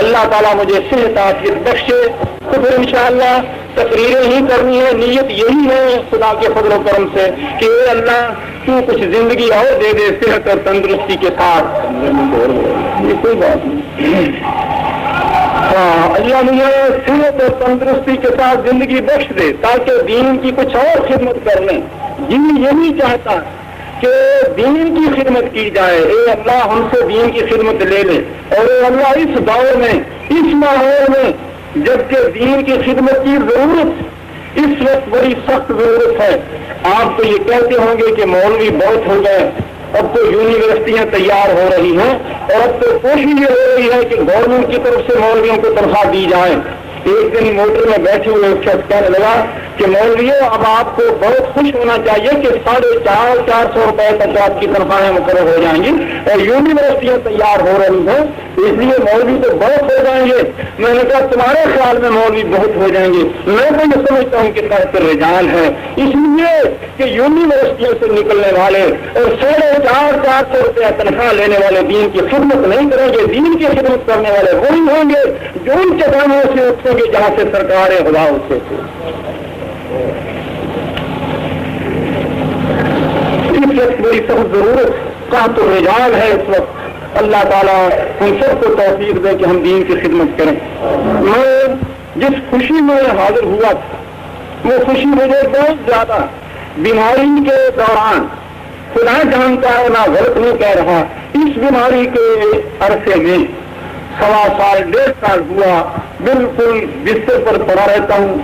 اللہ تعالیٰ مجھے صحت عافیت بخشے، تو پھر انشاءاللہ تقریریں ہی کرنی ہے، نیت یہی ہے خدا کے فضل و کرم سے کہ اے اللہ تو کچھ زندگی اور دے دے صحت اور تندرستی کے ساتھ۔ یہ کوئی بات نہیں، ہاں اللہ مجھے صحت اور تندرستی کے ساتھ زندگی بخش دے تاکہ دین کی کچھ اور خدمت کر لیں۔ جن یہی چاہتا کہ دین کی خدمت کی جائے، اے اللہ ہم سے دین کی خدمت لے لے، اور اے اللہ اس دور میں اس ماحول میں جبکہ دین کی خدمت کی ضرورت اس وقت بڑی سخت ضرورت ہے۔ آپ تو یہ کہتے ہوں گے کہ مولوی بہت ہو گئے، اب تو یونیورسٹیاں تیار ہو رہی ہیں اور اب تو کوشش یہ ہو رہی ہے کہ گورنمنٹ کی طرف سے مولویوں کو تنخواہ دی جائے۔ ایک دن موٹر میں بیٹھے ہوئے ایک شخص کہنے لگا کہ مولویوں اب آپ کو بہت خوش ہونا چاہیے کہ 450 روپے تک آپ کی تنخواہیں مقرر ہو جائیں گی اور یونیورسٹیاں تیار ہو رہی ہیں، اس لیے مولوی تو بہت ہو جائیں گے۔ میں نے کہا تمہارے خیال میں مولوی بہت ہو جائیں گے، میں تو یہ سمجھتا ہوں کہ تحت رجال ہے، اس لیے کہ یونیورسٹیوں سے نکلنے والے اور 450 روپیہ تنخواہ لینے والے دین کی خدمت نہیں کریں گے، دین کی خدمت کرنے والے وہی ہوں گے جو ان چٹانوں سے اٹھیں گے جہاں سے سرکار خدا اٹھتے تھے۔ اس وقت بڑی سخت ضرورت قحط الرجال ہے اس وقت۔ اللہ تعالیٰ ہم سب کو توفیق دے کہ ہم دین کی خدمت کریں۔ میں جس خوشی میں حاضر ہوا تھا وہ خوشی مجھے بہت زیادہ بیماری کے دوران، خدا جانتا ہے میں غلط نہیں کہہ رہا، اس بیماری کے عرصے میں 1.25 سال 1.5 سال ہوا بالکل بستر پر پڑا رہتا ہوں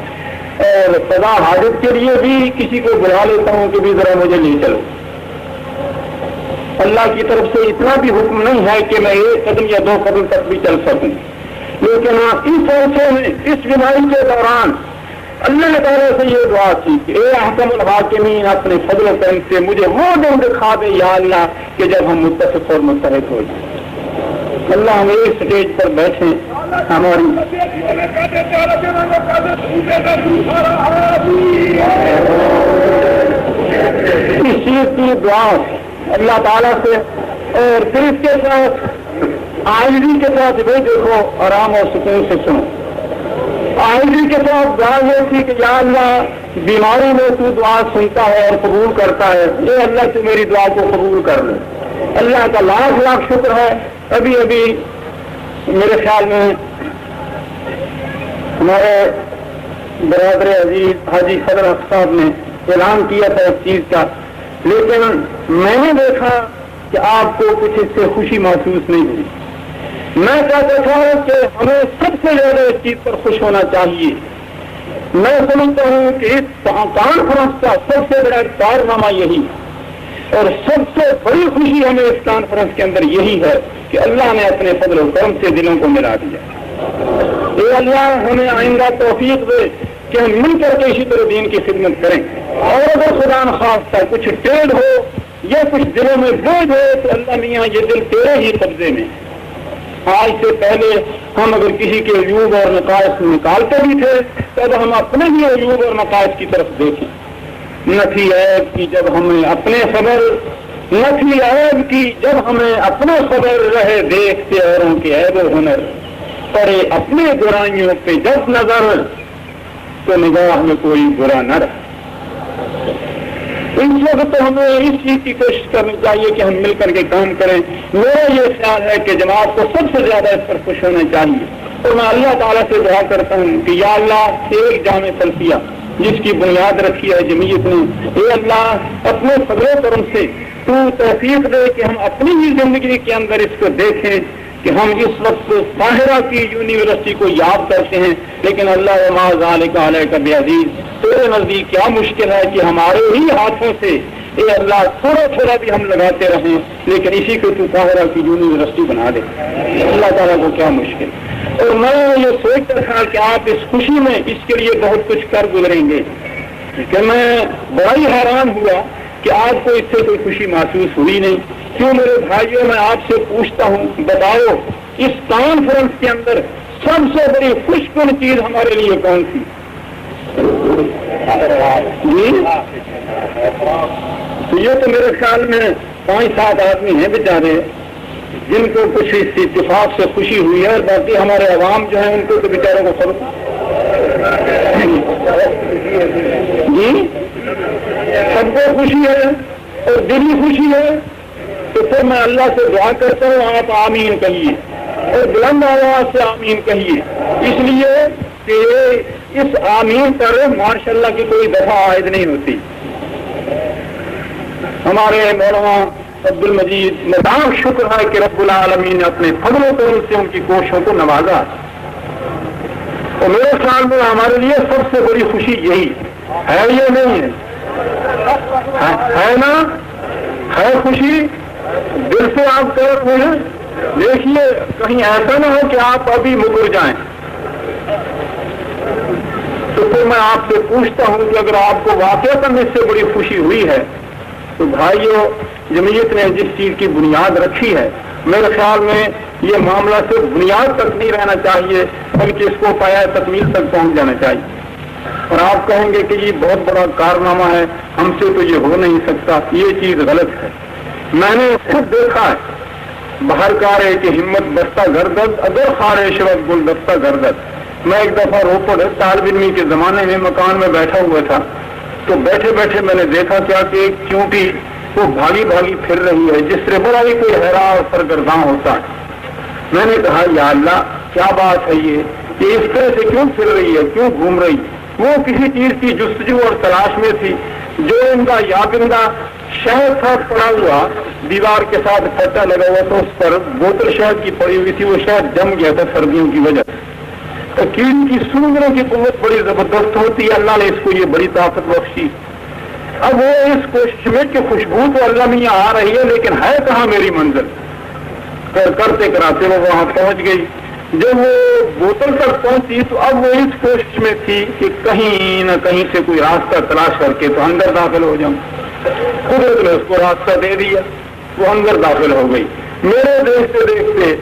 اور قضا حاجت کے لیے بھی کسی کو بلا لیتا ہوں کہ بھی ذرا مجھے لے چلو۔ اللہ کی طرف سے اتنا بھی حکم نہیں ہے کہ میں 1 قدم یا 2 قدم تک بھی چل سکوں، لیکن اس عرصے میں اس بیماری کے دوران اللہ تعالیٰ سے یہ دعا کی کہ اے احکم الحاکمین اپنے فضل و کرم سے مجھے وہ دن دکھا دے یا اللہ کہ جب ہم متفق اور متحد ہو جائیں۔ اللہ ہم ایک سٹیج پر بیٹھے ہماری اس چیز کی دعا اللہ تعالیٰ سے، اور پھر اس کے ساتھ عاجزی کے ساتھ بھی دیکھو آرام اور سکون سے سنو۔ عاجزی کے ساتھ دعا یہ تھی کہ یا اللہ بیماری میں تو دعا سنتا ہے اور قبول کرتا ہے، اے اللہ تو میری دعا کو قبول کر لے۔ اللہ کا لاکھ لاکھ شکر ہے، ابھی میرے خیال میں ہمارے برادر عزیز حاجی صدر صاحب نے اعلان کیا تھا اس چیز کا، لیکن میں نے دیکھا کہ آپ کو کچھ اس سے خوشی محسوس نہیں ہوئی۔ میں چاہتا تھا کہ ہمیں سب سے زیادہ اس چیز پر خوش ہونا چاہیے۔ میں سمجھتا ہوں کہ اس کانفرنس کا سب سے بڑا کارنامہ یہی اور سب سے بڑی خوشی ہمیں اس کانفرنس کے اندر یہی ہے کہ اللہ نے اپنے فضل و کرم سے دلوں کو ملا دیا۔ اے اللہ ہمیں آئندہ توفیق دے کہ ہم مل کر کے اسی طرح دین کی خدمت کریں، اور اگر خدا نخواستہ کچھ ٹیڑھ ہو یا کچھ دلوں میں بوجھ ہو تو اللہ میاں یہ دل تیرے ہی قبضے میں۔ آج سے پہلے ہم اگر کسی کے عیوب اور نقائص نکالتے بھی تھے تب ہم اپنے ہی عیوب اور نقائص کی طرف دیکھیں۔ نہ تھی عیب کی جب ہمیں اپنے خبر، نہ تھی عیب کی جب ہمیں اپنے خبر، رہے دیکھتے اوروں کے عیب و ہنر، پڑے اپنے برائیوں پہ جب نظر تو نگاہ میں کوئی برا نہ رہے۔ اس وقت تو ہمیں اس چیز کی کوشش کرنی چاہیے کہ ہم مل کر کے کام کریں۔ میرا یہ خیال ہے کہ جماعت کو سب سے زیادہ اس پر خوش ہونا چاہیے، اور میں اللہ تعالیٰ سے دعا کرتا ہوں کہ یا اللہ ایک جامع سلفیہ جس کی بنیاد رکھی ہے جمعیت نے، اے اللہ اپنے فضل و کرم سے تو توفیق دے کہ ہم اپنی ہی زندگی کے اندر اس کو دیکھیں کہ ہم اس وقت قاہرہ کی یونیورسٹی کو یاد کرتے ہیں، لیکن اللہ وما ذالک علیک بعزیز، تیرے نزدیک کیا مشکل ہے کہ ہمارے ہی ہاتھوں سے اے اللہ تھوڑا تھوڑا بھی ہم لگاتے رہیں، لیکن اسی کو تو قاہرہ کی یونیورسٹی بنا دے۔ اللہ تعالیٰ کو کیا مشکل۔ اور میں یہ سوچتا تھا کہ آپ اس خوشی میں اس کے لیے بہت کچھ کر گزریں گے، کہ میں بڑا ہی حیران ہوا کہ آپ کو اس سے کوئی خوشی محسوس ہوئی نہیں۔ کیوں میرے بھائیوں، میں آپ سے پوچھتا ہوں، بتاؤ اس کانفرنس کے اندر سب سے بڑی خوش کن چیز ہمارے لیے کون سی؟ جی یہ تو میرے خیال میں 5-7 آدمی ہیں بیچارے جن کو کچھ اس اتفاق سے خوشی ہوئی ہے، اور باقی ہمارے عوام جو ہیں ان کو تو بیچاروں کو خبر جی سب کو خوشی ہے اور دلی خوشی ہے۔ تو پھر میں اللہ سے دعا کرتا ہوں آپ آمین کہیے اور بلند آواز سے آمین کہیے، اس لیے کہ اس آمین پر ماشاء اللہ کی کوئی دفعہ عائد نہیں ہوتی۔ ہمارے مولانا عبد المجید مدام شکر ہے کہ رب العالمین نے اپنے فضل و کرم سے ان کی کوششوں کو نوازا، اور میرے خیال میں ہمارے لیے سب سے بڑی خوشی یہی ہے، یہ نہیں ہے نا؟ ہے خوشی دل سے آپ کر رہے ہیں۔ دیکھیے کہیں ایسا نہ ہو کہ آپ ابھی مکر جائیں، تو اگر میں آپ سے پوچھتا ہوں کہ اگر آپ کو واقعتاً اس سے بڑی خوشی ہوئی ہے تو بھائیوں، جمعیت نے جس چیز کی بنیاد رکھی ہے، میرے خیال میں یہ معاملہ صرف بنیاد تک نہیں رہنا چاہیے بلکہ اس کو پایہ تکمیل تک پہنچ جانا چاہیے۔ اور آپ کہیں گے کہ یہ بہت بڑا کارنامہ ہے، ہم سے تو یہ ہو نہیں سکتا، یہ چیز غلط ہے۔ میں نے خود دیکھا ہے، باہر کار ہے کہ ہمت بستہ گردد اگر خارے شرط گل دستہ گردد۔ میں ایک دفعہ روپڑ طالب علمی کے زمانے میں مکان میں بیٹھا ہوا تھا، تو بیٹھے بیٹھے میں نے دیکھا کیا کہ ایک چونٹی وہ بھاگی بھاگی پھر رہی ہے جس سے بڑا ہی کوئی حیران اور سرگرداں ہوتا ہے۔ میں نے کہا یا اللہ کیا بات ہے یہ کہ اس طرح سے کیوں پھر رہی ہے، کیوں گھوم رہی؟ وہ کسی چیز کی جستجو اور تلاش میں تھی۔ جو ان کا یابندہ شہد تھا پڑا ہوا، دیوار کے ساتھ پھٹا لگا ہوا تو اس پر بوتل شہد کی پڑی ہوئی تھی، وہ شہد جم گیا تھا سردیوں کی وجہ سے۔ تو کیڑ کی سونگنے کی قوت بڑی زبردست ہوتی ہے، اللہ نے اس کو یہ بڑی طاقت بخشی۔ اب وہ اس کوشش میں کہ خوشبو تو اللہ میں آ رہی ہے لیکن ہے کہاں میری منزل، کرتے کراتے وہ وہاں پہنچ گئی۔ جب وہ بوتل تک پہنچی تو اب وہ اس کوشش میں تھی کہ کہیں نہ کہیں سے کوئی راستہ تلاش کر کے تو اندر داخل ہو جاؤں۔ قدرت نے اس کو راستہ دے دیا، وہ اندر داخل ہو گئی۔ میرے دیکھتے دیکھتے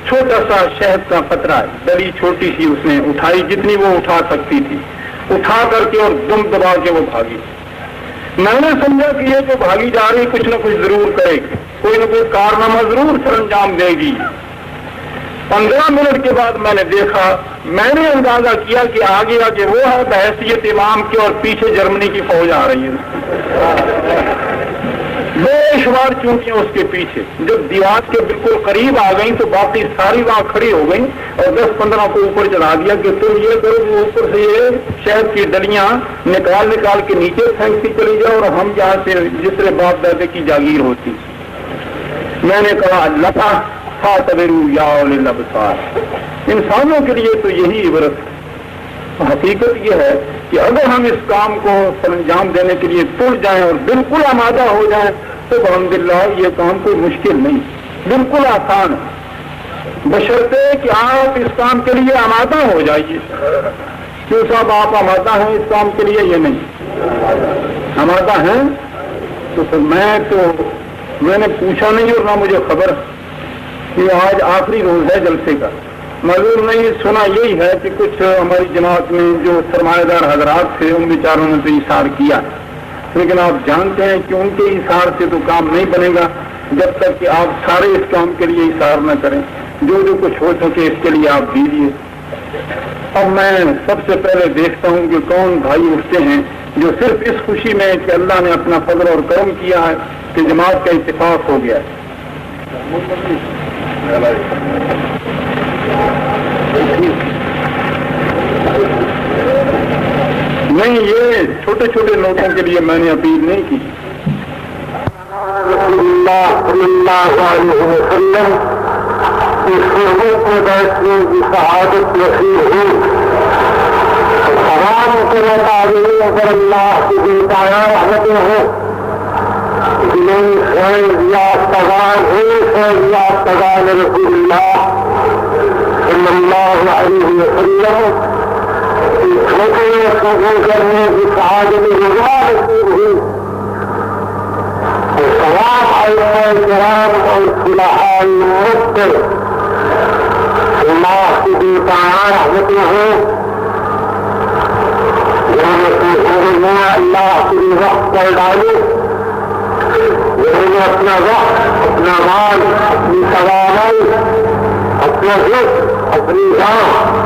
چھوٹا سا شہد کا قطرہ ہے، دلی چھوٹی سی اس نے اٹھائی جتنی وہ اٹھا سکتی تھی، اٹھا کر کے اور دم دبا کے وہ بھاگی۔ میں نے سمجھا کہ یہ جو بھاگی جا رہی کچھ نہ کچھ ضرور کرے گی، کوئی نہ کوئی کارنامہ ضرور سر انجام دے گی۔ 15 منٹ کے بعد میں نے دیکھا، میں نے اندازہ کیا کہ آگے آگے وہ ہے بحیثیت امام کے اور پیچھے جرمنی کی فوج آ رہی ہے، بے شمار چونکیاں اس کے پیچھے۔ جب دیوار کے بالکل قریب آ گئیں تو باقی ساری وہاں کھڑی ہو گئیں اور 10-15 کو اوپر چڑھا دیا کہ تم یہ کرو کہ اوپر سے یہ شہد کی ڈلیاں نکال کے نیچے پھینکتی چلی جاؤ اور ہم یہاں سے جس طرح باپ دادے کی جاگیر ہوتی۔ میں نے کہا اللہ فاعتبروا یا اولي الابصار، انسانوں کے لیے تو یہی عبرت ہے۔ حقیقت یہ ہے کہ اگر ہم اس کام کو سر انجام دینے کے لیے تڑ جائیں اور بالکل آمادہ ہو جائیں تو الحمدللہ یہ کام کوئی مشکل نہیں، بالکل آسان ہے، بشرطے کہ آپ اس کام کے لیے آمادہ ہو جائیے۔ کیوں صاحب آپ آمادہ ہیں اس کام کے لیے؟ یہ نہیں آمادہ ہیں تو پھر میں نے پوچھا نہیں اور نہ مجھے خبر کہ آج آخری روز ہے جلسے کا، معلوم نہیں، سنا یہی ہے کہ کچھ ہماری جماعت میں جو سرمایہ دار حضرات تھے ان بیچاروں نے تو اثار کیا، لیکن آپ جانتے ہیں کہ ان کے اثار سے تو کام نہیں بنے گا جب تک کہ آپ سارے اس کام کے لیے اثار نہ کریں۔ جو کچھ ہو سکے اس کے لیے آپ دیجیے۔ اب میں سب سے پہلے دیکھتا ہوں کہ کون بھائی اٹھتے ہیں جو صرف اس خوشی میں کہ اللہ نے اپنا فضل اور کرم کیا ہے کہ جماعت کا اتفاق ہو گیا ہے۔ نہیں، یہ چھوٹے چھوٹے نوٹوں کے لیے میں نے اپیل نہیں کی۔ اللہ صلی اللہ علیہ وسلم کی صحبت میں بیٹھنے کی سعادت نصیب ہوئی، تمام کے تعلیم پر اللہ کی بیتایا رحمتیں ہوں، جنہیں خیر یافتگان رسول اللہ صلی اللہ علیہ وسلم چھوٹے کرنے کی سعادت رضا نصیب ہوئی، اور تمام علماء کرام اور خلفاء امت پر اللہ کی بیتایا رحمتیں ہوں، جنہوں نے اللہ کی وقت پر ڈالی، جنہوں نے اپنا وقت، اپنا مال، اپنی توانائی، اپنا جسم، اپنی جان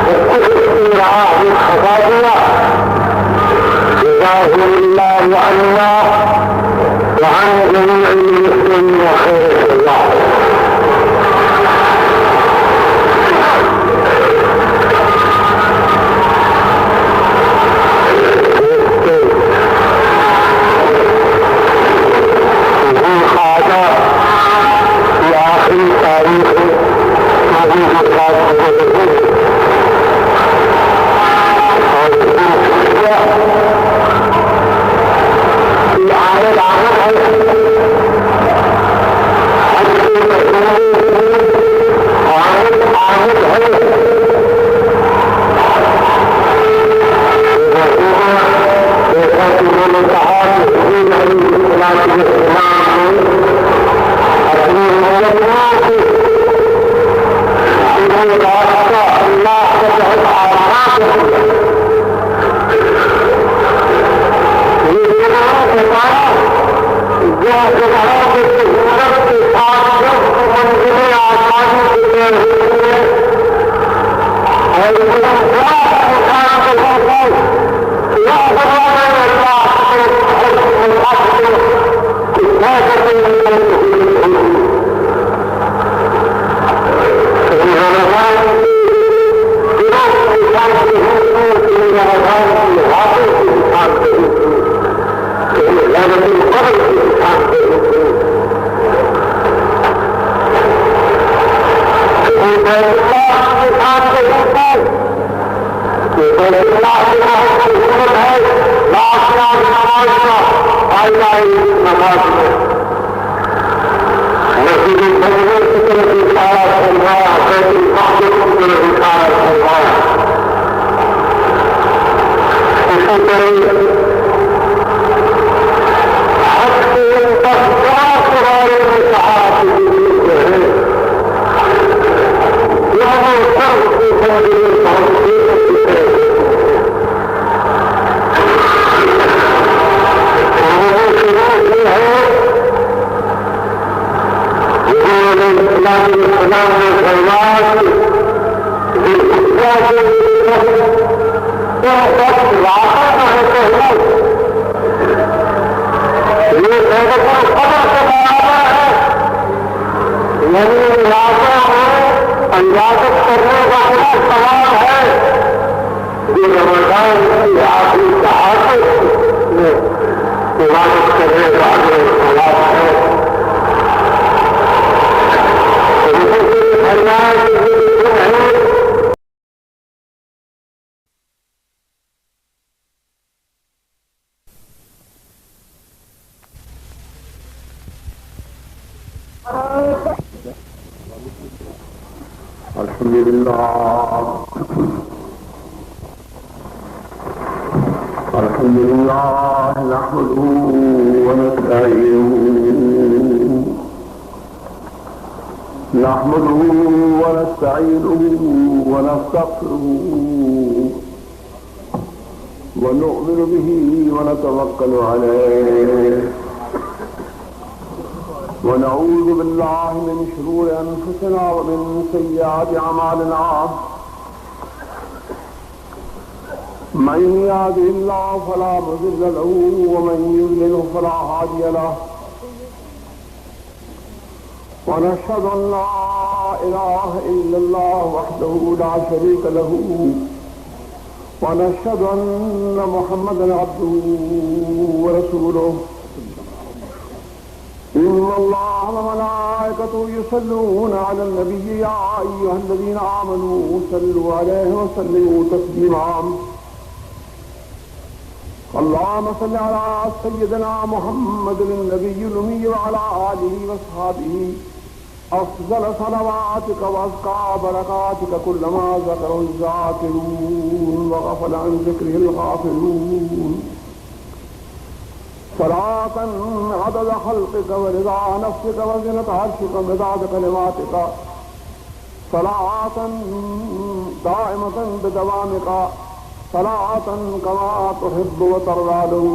سب کچھ اپنی راہ میں کھپا دیا۔ جزاهم اللہ عنا وعن جميع المسلمین خیر اللہ۔ الحمد لله نحمده ونستعينه ونستغفره ونؤمن به ونتوكل عليه ونعوذ بالله من شرور أنفسنا ومن سيئات أعمالنا من يهده الله فلا مضل له ومن يضلل فلا هادي له ونشهد أن لا إله إلا الله وحده لا شريك له ونشهد أن محمدا عبده ورسوله إن الله وملائكته يصلون على النبي يا أيها الذين آمنوا صلوا عليه وسلموا تسليما اللهم صل على سيدنا محمد النبي الأمي وعلى آله وصحبه أفضل صلواتك وأزكى بركاتك كلما ذكره الذاكرون وغفل عن ذكره الغافلون صلاة عدد خلقك ورضا نفسك وزنة عرشك ومداد كلماتك صلاة دائمة بدوامك صلاة كما تحب وترضى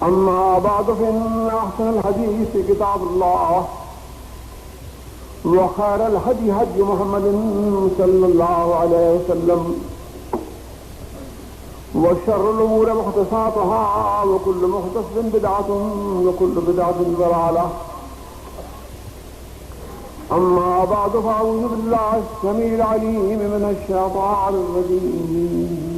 أما بعد فإن أحسن الحديث كتاب الله وخير الهدي هدي محمد صلى الله عليه وسلم وشر الأمور محدثاتها وكل محدث بدعة وكل بدعة ضلالة أما بعد فأعوذ بالله السميع العليم من الشيطان الرجيم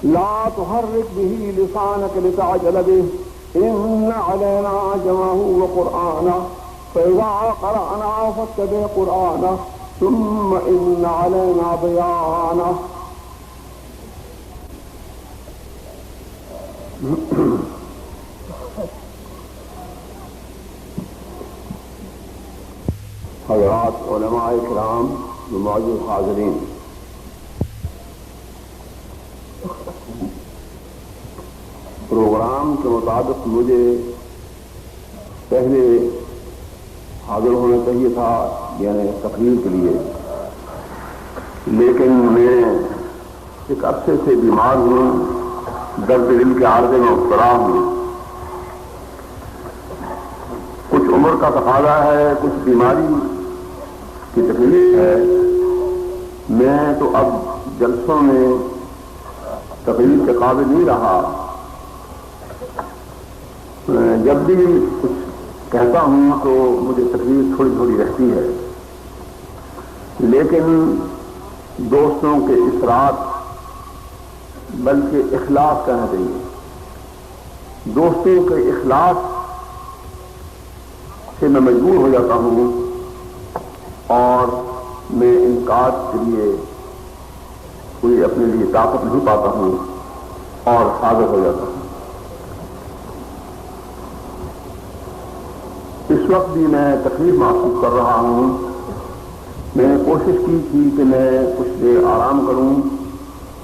لا تحرك به لسانك لتعجل به إن علينا جمعه وقرآنه فإذا قرأناه فاتبع قرآنه ثم إن علينا بيانه حضرات علماء کرام معزز حاضرین، کے مطابق مجھے پہلے حاضر ہونا چاہیے تھا یعنی تقریر کے لیے، لیکن میں ایک عرصے سے بیمار ہوں، درد دل کے عارضے میں مبتلا ہوں، کچھ عمر کا تقاضا ہے، کچھ بیماری کی تکلیف ہے۔ میں تو اب جلسوں میں تقریر کے قابل نہیں رہا، جب بھی کچھ کہتا ہوں تو مجھے تکلیف تھوڑی تھوڑی رہتی ہے، لیکن دوستوں کے اصرار بلکہ اخلاص کہنا چاہیے، دوستوں کے اخلاص سے میں مجبور ہو جاتا ہوں اور میں انکار کے لیے کوئی اپنے لیے طاقت نہیں پاتا ہوں اور حاضر ہو جاتا ہوں۔ اس وقت بھی میں تکلیف محسوس کر رہا ہوں۔ میں نے کوشش کی تھی کہ میں کچھ دیر آرام کروں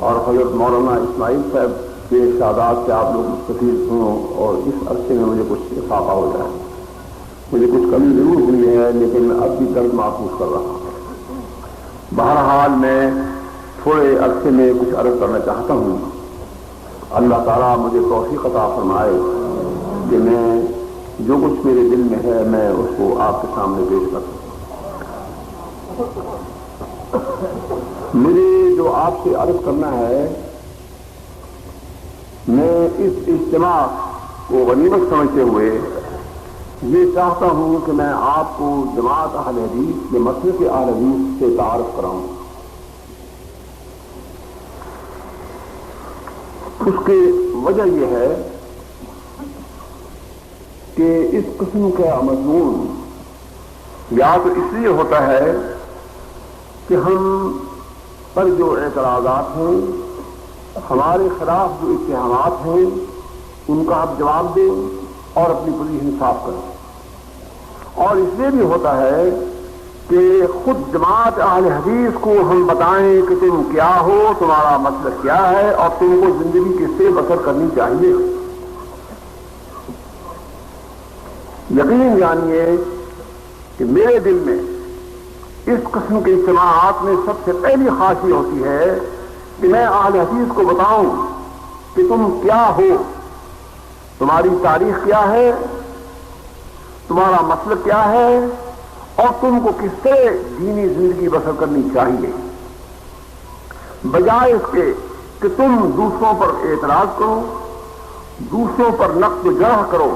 اور حضرت مولانا اسماعیل صاحب کے ارشادات سے آپ لوگ مستفید ہوں اور اس عرصے میں مجھے کچھ افاقہ ہو جائے۔ مجھے کچھ کمی ضرور ہوئی ہے لیکن اب بھی درد محسوس کر رہا ہوں۔ بہرحال میں تھوڑے عرصے میں کچھ عرض کرنا چاہتا ہوں۔ اللہ تعالیٰ مجھے توفیق عطا فرمائے کہ میں جو کچھ میرے دل میں ہے میں اس کو آپ کے سامنے پیش کر سکوں۔ مجھے جو آپ سے عرض کرنا ہے، میں اس اجتماع کو غنیمت سمجھتے ہوئے یہ چاہتا ہوں کہ میں آپ کو جماعت اہل حدیث یا مسلک اہل حدیث سے تعارف کراؤں۔ اس کی وجہ یہ ہے کہ اس قسم کا مضمون یا تو اس لیے ہوتا ہے کہ ہم پر جو اعتراضات ہیں، ہمارے خلاف جو اتہامات ہیں، ان کا آپ جواب دیں اور اپنی پوزیشن صاف کریں، اور اس لیے بھی ہوتا ہے کہ خود جماعت اہل حدیث کو ہم بتائیں کہ تم کیا ہو، تمہارا مسلک کیا ہے اور تم کو زندگی کس سے بسر کرنی چاہیے۔ یقین جانیے کہ میرے دل میں اس قسم کے اجتماعات میں سب سے پہلی خواہش یہ ہوتی ہے کہ میں اہل حدیث کو بتاؤں کہ تم کیا ہو، تمہاری تاریخ کیا ہے، تمہارا مسلک کیا ہے اور تم کو کس طرح دینی زندگی بسر کرنی چاہیے، بجائے اس کے کہ تم دوسروں پر اعتراض کرو، دوسروں پر نقد و جرح کرو،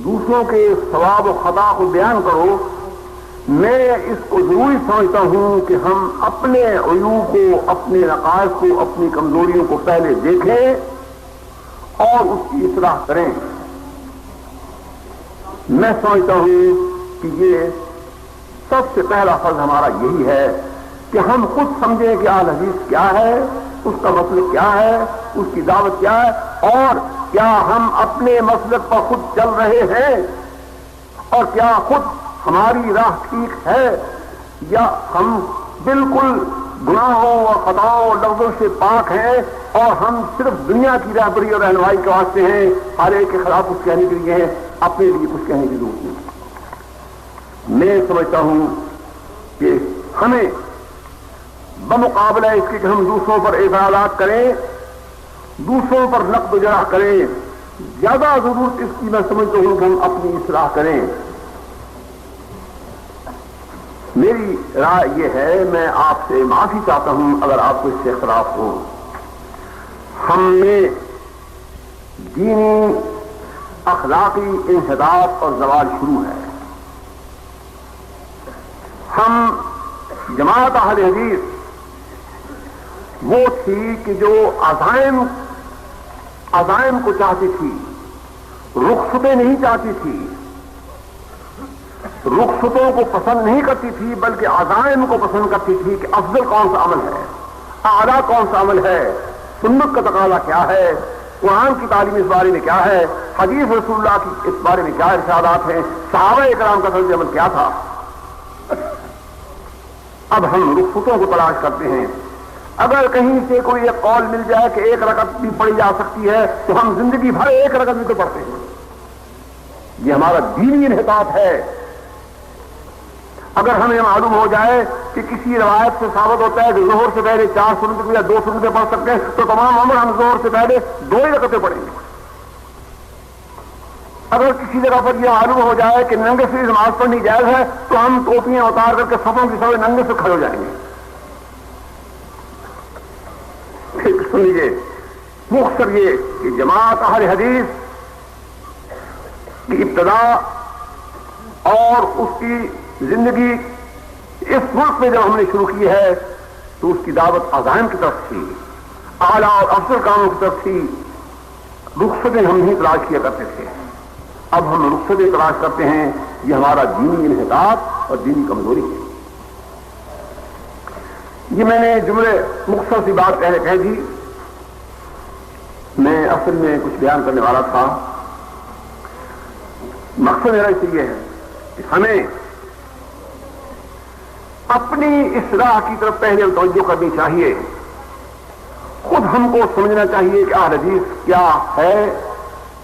دوسروں کے ثواب و خطا کو بیان کرو۔ میں اس کو ضروری سمجھتا ہوں کہ ہم اپنے عیوب کو، اپنے نقائص کو، اپنی کمزوریوں کو پہلے دیکھیں اور اس کی اصلاح کریں۔ میں سمجھتا ہوں کہ یہ سب سے پہلا فرض ہمارا یہی ہے کہ ہم خود سمجھیں کہ اہل حدیث کیا ہے، اس کا مسلک کیا ہے، اس کی دعوت کیا ہے، اور کیا ہم اپنے مسلک پر خود چل رہے ہیں، اور کیا خود ہماری راہ ٹھیک ہے، یا ہم بالکل گناہوں اور خطاؤں اور لفظوں سے پاک ہیں اور ہم صرف دنیا کی رہبری اور رہنمائی کے واسطے ہیں، ہر ایک کے خلاف کچھ کہنے کے لیے ہیں، اپنے لیے کچھ کہنے کی ضرورت نہیں۔ میں سمجھتا ہوں کہ ہمیں بمقابلہ اس کے کہ ہم دوسروں پر اعتراضات کریں، دوسروں پر نقد و جرح کریں، زیادہ ضرورت اس کی میں سمجھتا ہوں کہ ہم اپنی اصلاح کریں۔ میری رائے یہ ہے، میں آپ سے معافی چاہتا ہوں اگر آپ کو اس سے اختلاف ہو۔ ہم میں دینی اخلاقی انحطاط اور زوال شروع ہے۔ ہم جماعت اہل حدیث وہ تھی کہ جو عزائم کو چاہتی تھی، رخصتیں نہیں چاہتی تھی، رخصتوں کو پسند نہیں کرتی تھی بلکہ عزائم کو پسند کرتی تھی کہ افضل کون سا عمل ہے، اعلیٰ کون سا عمل ہے، سنت کا تقاضا کیا ہے، قرآن کی تعلیم اس بارے میں کیا ہے، حدیث رسول اللہ کی اس بارے میں کیا ارشادات ہیں، صحابہ کرام کا طرز عمل کیا تھا۔ اب ہم رخصتوں کو تلاش کرتے ہیں، اگر کہیں سے کوئی ایک قول مل جائے کہ ایک رکعت بھی پڑھی جا سکتی ہے تو ہم زندگی بھر ایک رکعت بھی تو پڑھتے ہیں. یہ ہمارا دینی انحطاط ہے. اگر ہمیں معلوم ہو جائے کہ کسی روایت سے ثابت ہوتا ہے کہ ظہر سے پہلے 4 سنتیں یا 2 سنتیں پڑھ سکتے ہیں تو تمام عمر ہم ظہر سے پہلے 2 ہی رکعتیں پڑھیں گے. اگر کسی جگہ پر یہ معلوم ہو جائے کہ ننگے سے نماز پڑھنی جائز ہے تو ہم ٹوپیاں اتار کر کے صفوں کی صفیں ننگے سے کھڑے ہو جائیں گے. سن لیجیے مختصر یہ کہ جماعت اہل حدیث کی ابتدا اور اس کی زندگی اس ملک میں جب ہم نے شروع کی ہے تو اس کی دعوت عزائم کی طرف تھی, اعلیٰ اور افضل کاموں کی طرف تھی. رخصتیں ہم نہیں تلاش کیا کرتے تھے, اب ہم رخصتیں تلاش کرتے ہیں. یہ ہمارا دینی انحطاط اور دینی کمزوری ہے. یہ میں نے جملے مختصر سی بات کہہ دی. میں اصل میں کچھ بیان کرنے والا تھا. مقصد میرا اس لیے ہے کہ ہمیں اپنی اصلاح کی طرف پہلے توجہ کرنی چاہیے. خود ہم کو سمجھنا چاہیے کہ اہل حدیث کیا ہے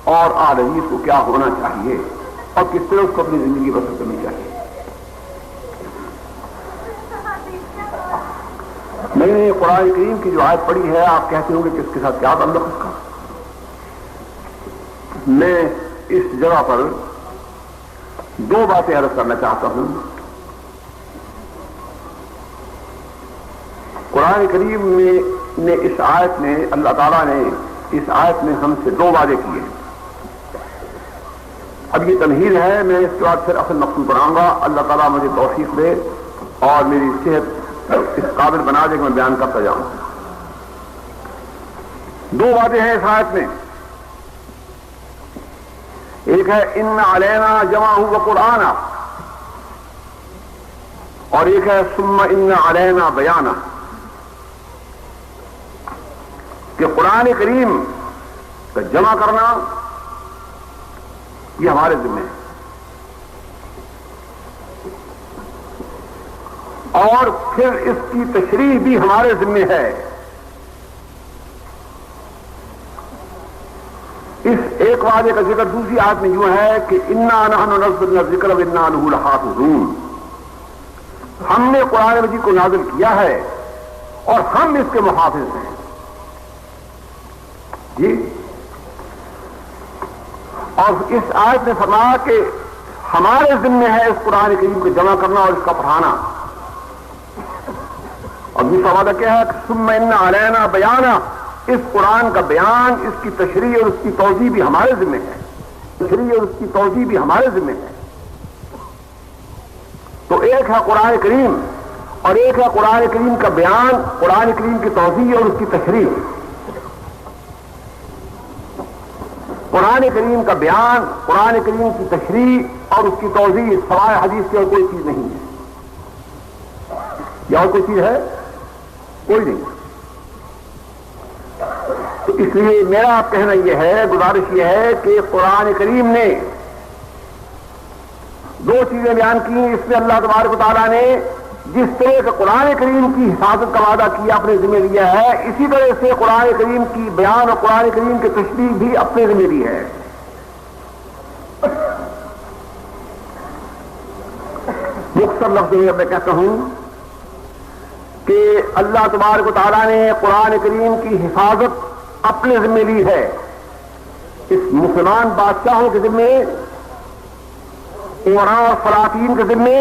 اور اہل حدیث کو کیا ہونا چاہیے اور کس طرح اس کو اپنی زندگی بسر کرنی چاہیے. میں نے قرآن کریم کی جو آیت پڑھی ہے آپ کہتے ہوں گے کہ اس کے ساتھ کیا تعلق اس کا. میں اس جگہ پر 2 باتیں عرض کرنا چاہتا ہوں. قرآن کریم نے اس آیت میں اللہ تعالیٰ نے اس آیت میں ہم سے 2 وعدے کیے. اب یہ تمہید ہے, میں اس کے بعد پھر اصل مقصود پڑھاؤں گا. اللہ تعالیٰ مجھے توفیق دے اور میری صحت اس قابل بنا دے کہ میں بیان کرتا جاؤں. 2 وعدے ہیں اس آیت میں. ایک ہے ان علینا جمعہ و قرآن, اور ایک ہے ثم ان علینا بیانہ, کہ قرآن کریم کا جمع کرنا یہ ہمارے ذمہ ہے, اور پھر اس کی تشریح بھی ہمارے ذمہ ہے. اس ایک وعدے کا ذکر دوسری آیت میں یوں ہے کہ انا نحن نزلنا الذکر وانا لہ لحافظون, ہم نے قرآن مجید کو نازل کیا ہے اور ہم اس کے محافظ ہیں. جی, اور اس آیت نے فرمایا کہ ہمارے ذمہ ہے اس قرآن کریم کو جمع کرنا اور اس کا پڑھانا. اور دوسرا وعدہ کیا ہے کہ ثم ان علینا بیانہ, اس قرآن کا بیان, اس کی تشریح اور اس کی توضیح بھی ہمارے ذمہ ہے. تشریح اور اس کی توضیح بھی ہمارے ذمہ ہے. تو ایک ہے قرآن کریم اور ایک ہے قرآن کریم کا بیان, قرآن کریم کی توضیح اور اس کی تشریح. قرآن کریم کا بیان, قرآن کریم کی تشریح اور اس کی توضیح سوائے حدیث کی اور کوئی چیز نہیں ہے. یا اور کوئی چیز ہے؟ کوئی نہیں. تو اس لیے میرا کہنا یہ ہے, گزارش یہ ہے کہ قرآن کریم نے 2 چیزیں بیان کی. اس میں اللہ تبارک و تعالیٰ نے جس طرح کا قرآن کریم کی حفاظت کا وعدہ کیا, اپنے ذمہ لیا ہے, اسی طرح سے قرآن کریم کی بیان اور قرآن کریم کی تشریح بھی اپنے ذمہ لی ہے. مختصر لفظ میں میں کہتا ہوں کہ اللہ تبارک و تعالیٰ نے قرآن کریم کی حفاظت اپنے ذمہ لی ہے. اس مسلمان بادشاہوں کے ذمہ, امراء اور سلاطین کے ذمہ,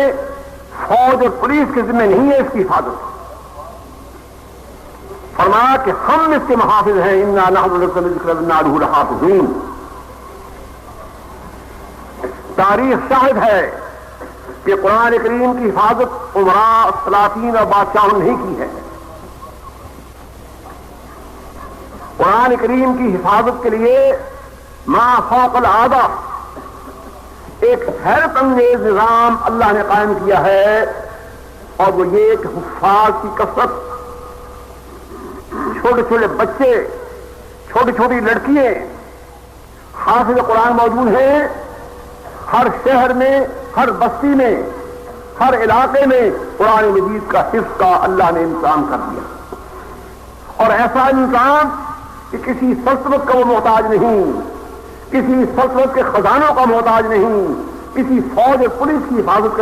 فوج اور پولیس کے ذمہ نہیں ہے اس کی حفاظت. فرمایا کہ ہم اس کے محافظ ہیں. انا نحن نزلنا الذکر وانا لہ لحافظون. تاریخ شاہد ہے کہ قرآن کریم کی حفاظت امراء, سلاطین اور بادشاہوں نے نہیں کی ہے. قرآن کریم کی حفاظت کے لیے ما فوق العادہ ایک حیرت انگیز نظام اللہ نے قائم کیا ہے, اور وہ یہ کہ حفاظ کی کثرت, چھوٹے چھوٹے بچے, چھوٹی چھوٹی لڑکیاں حافظ قرآن موجود ہیں. ہر شہر میں, ہر بستی میں, ہر علاقے میں قرآن مجید کا حفظ کا اللہ نے انتظام کر دیا. اور ایسا نظام کہ کسی سلطنت کا وہ محتاج نہیں، کسی سلطنت کے خزانوں کا محتاج نہیں، کسی فوج اور پولیس کی حفاظت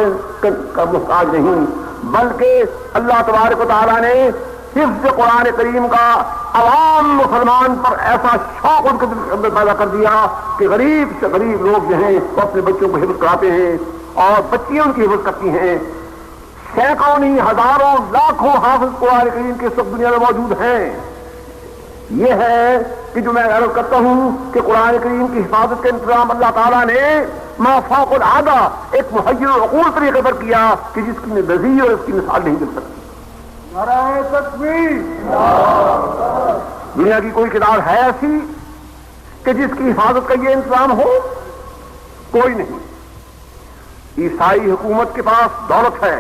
کا محتاج نہیں، بلکہ اللہ تبارک و تعالیٰ نے حفظ قرآن کریم کا عوام مسلمان پر ایسا شوق ان کے دل کے اندر پیدا کر دیا کہ غریب سے غریب لوگ جو ہیں وہ اپنے بچوں کو حفظ کراتے ہیں اور بچیاں ان کی حفظ کرتی ہیں۔ سینکڑوں نہیں، ہزاروں لاکھوں حافظ قرآن کریم کے سب دنیا میں موجود ہیں۔ یہ ہے کہ جو میں عرض کرتا ہوں کہ قرآن کریم کی حفاظت کا انتظام اللہ تعالیٰ نے ما فوق العادہ ایک محیر العقول طریقے پر کیا کہ جس کی نظیر اور اس کی مثال نہیں مل سکتی۔ نعرہ تکبیر! دنیا کی کوئی کتاب ہے ایسی کہ جس کی حفاظت کا یہ انتظام ہو؟ کوئی نہیں۔ عیسائی حکومت کے پاس دولت ہے،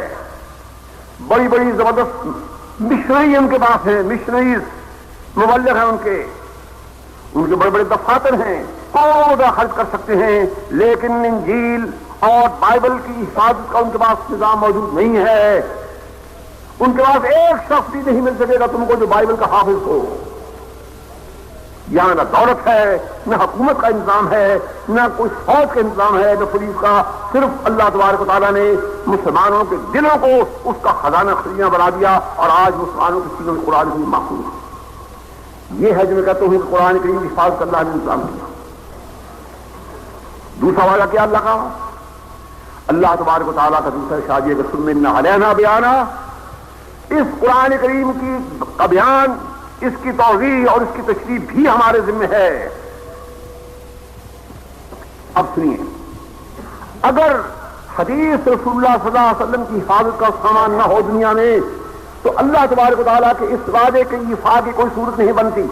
بڑی بڑی زبردست مشنری ان کے پاس ہیں، مشنریز مبلغ ہیں، ان کے بڑے بڑے دفاتر ہیں، کروڑوں روپیہ خرچ کر سکتے ہیں، لیکن انجیل اور بائبل کی حفاظت کا ان کے پاس نظام موجود نہیں ہے۔ ان کے پاس ایک شخص بھی نہیں مل سکے گا تم کو جو بائبل کا حافظ ہو۔ یہاں نہ دولت ہے، نہ حکومت کا انتظام ہے، نہ کوئی فوج کا انتظام ہے، نہ پولیس کا، صرف اللہ تبارک و تعالیٰ نے مسلمانوں کے دلوں کو اس کا خزانہ خزینہ بنا دیا اور آج مسلمانوں کے سینوں میں قرآن کریم محفوظ ہے۔ یہ ہے جو میں کہتا ہوں کہ قرآن کریم کی حفاظت اللہ نے انتظام کیا۔ دوسرا وعدہ کیا اللہ کا؟ اللہ تبارک و تعالیٰ کا دوسرا ارشاد یہ کہ ثم ان علینا بیانا، اس قرآن کریم کا بیان، اس کی توضیح اور اس کی تشریح بھی ہمارے ذمہ ہے۔ اب سنیے، اگر حدیث رسول اللہ صلی اللہ علیہ وسلم کی حفاظت کا سامان نہ ہو دنیا میں تو اللہ تبارک و تعالیٰ کے اس وعدے کے ایفا کی کوئی صورت نہیں بنتی۔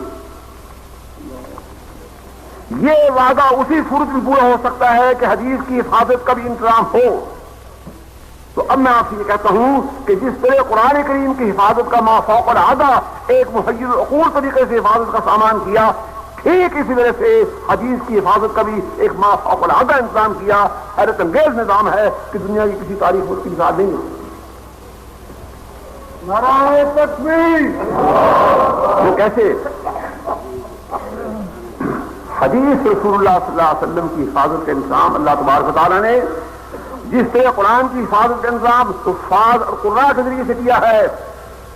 یہ وعدہ اسی صورت میں پورا ہو سکتا ہے کہ حدیث کی حفاظت کا بھی انتظام ہو۔ تو اب میں آپ سے یہ کہتا ہوں کہ جس طرح قرآن کریم کی حفاظت کا ما فوق العادہ ایک محیر العقول طریقے سے حفاظت کا سامان کیا، ٹھیک اسی طرح سے حدیث کی حفاظت کا بھی ایک ما فوق العادہ انتظام کیا۔ حیرت انگیز نظام ہے کہ دنیا کی کسی تاریخ میں اس کی مثال نہیں ہے۔ نعرہ تکبیر! وہ کیسے؟ حدیث رسول اللہ صلی اللہ علیہ وسلم کی حفاظت کا انتظام اللہ تبارک و تعالیٰ نے جس طرح قرآن کی حفاظت کا انتظام حفاظ اور قراء کے ذریعے سے کیا ہے،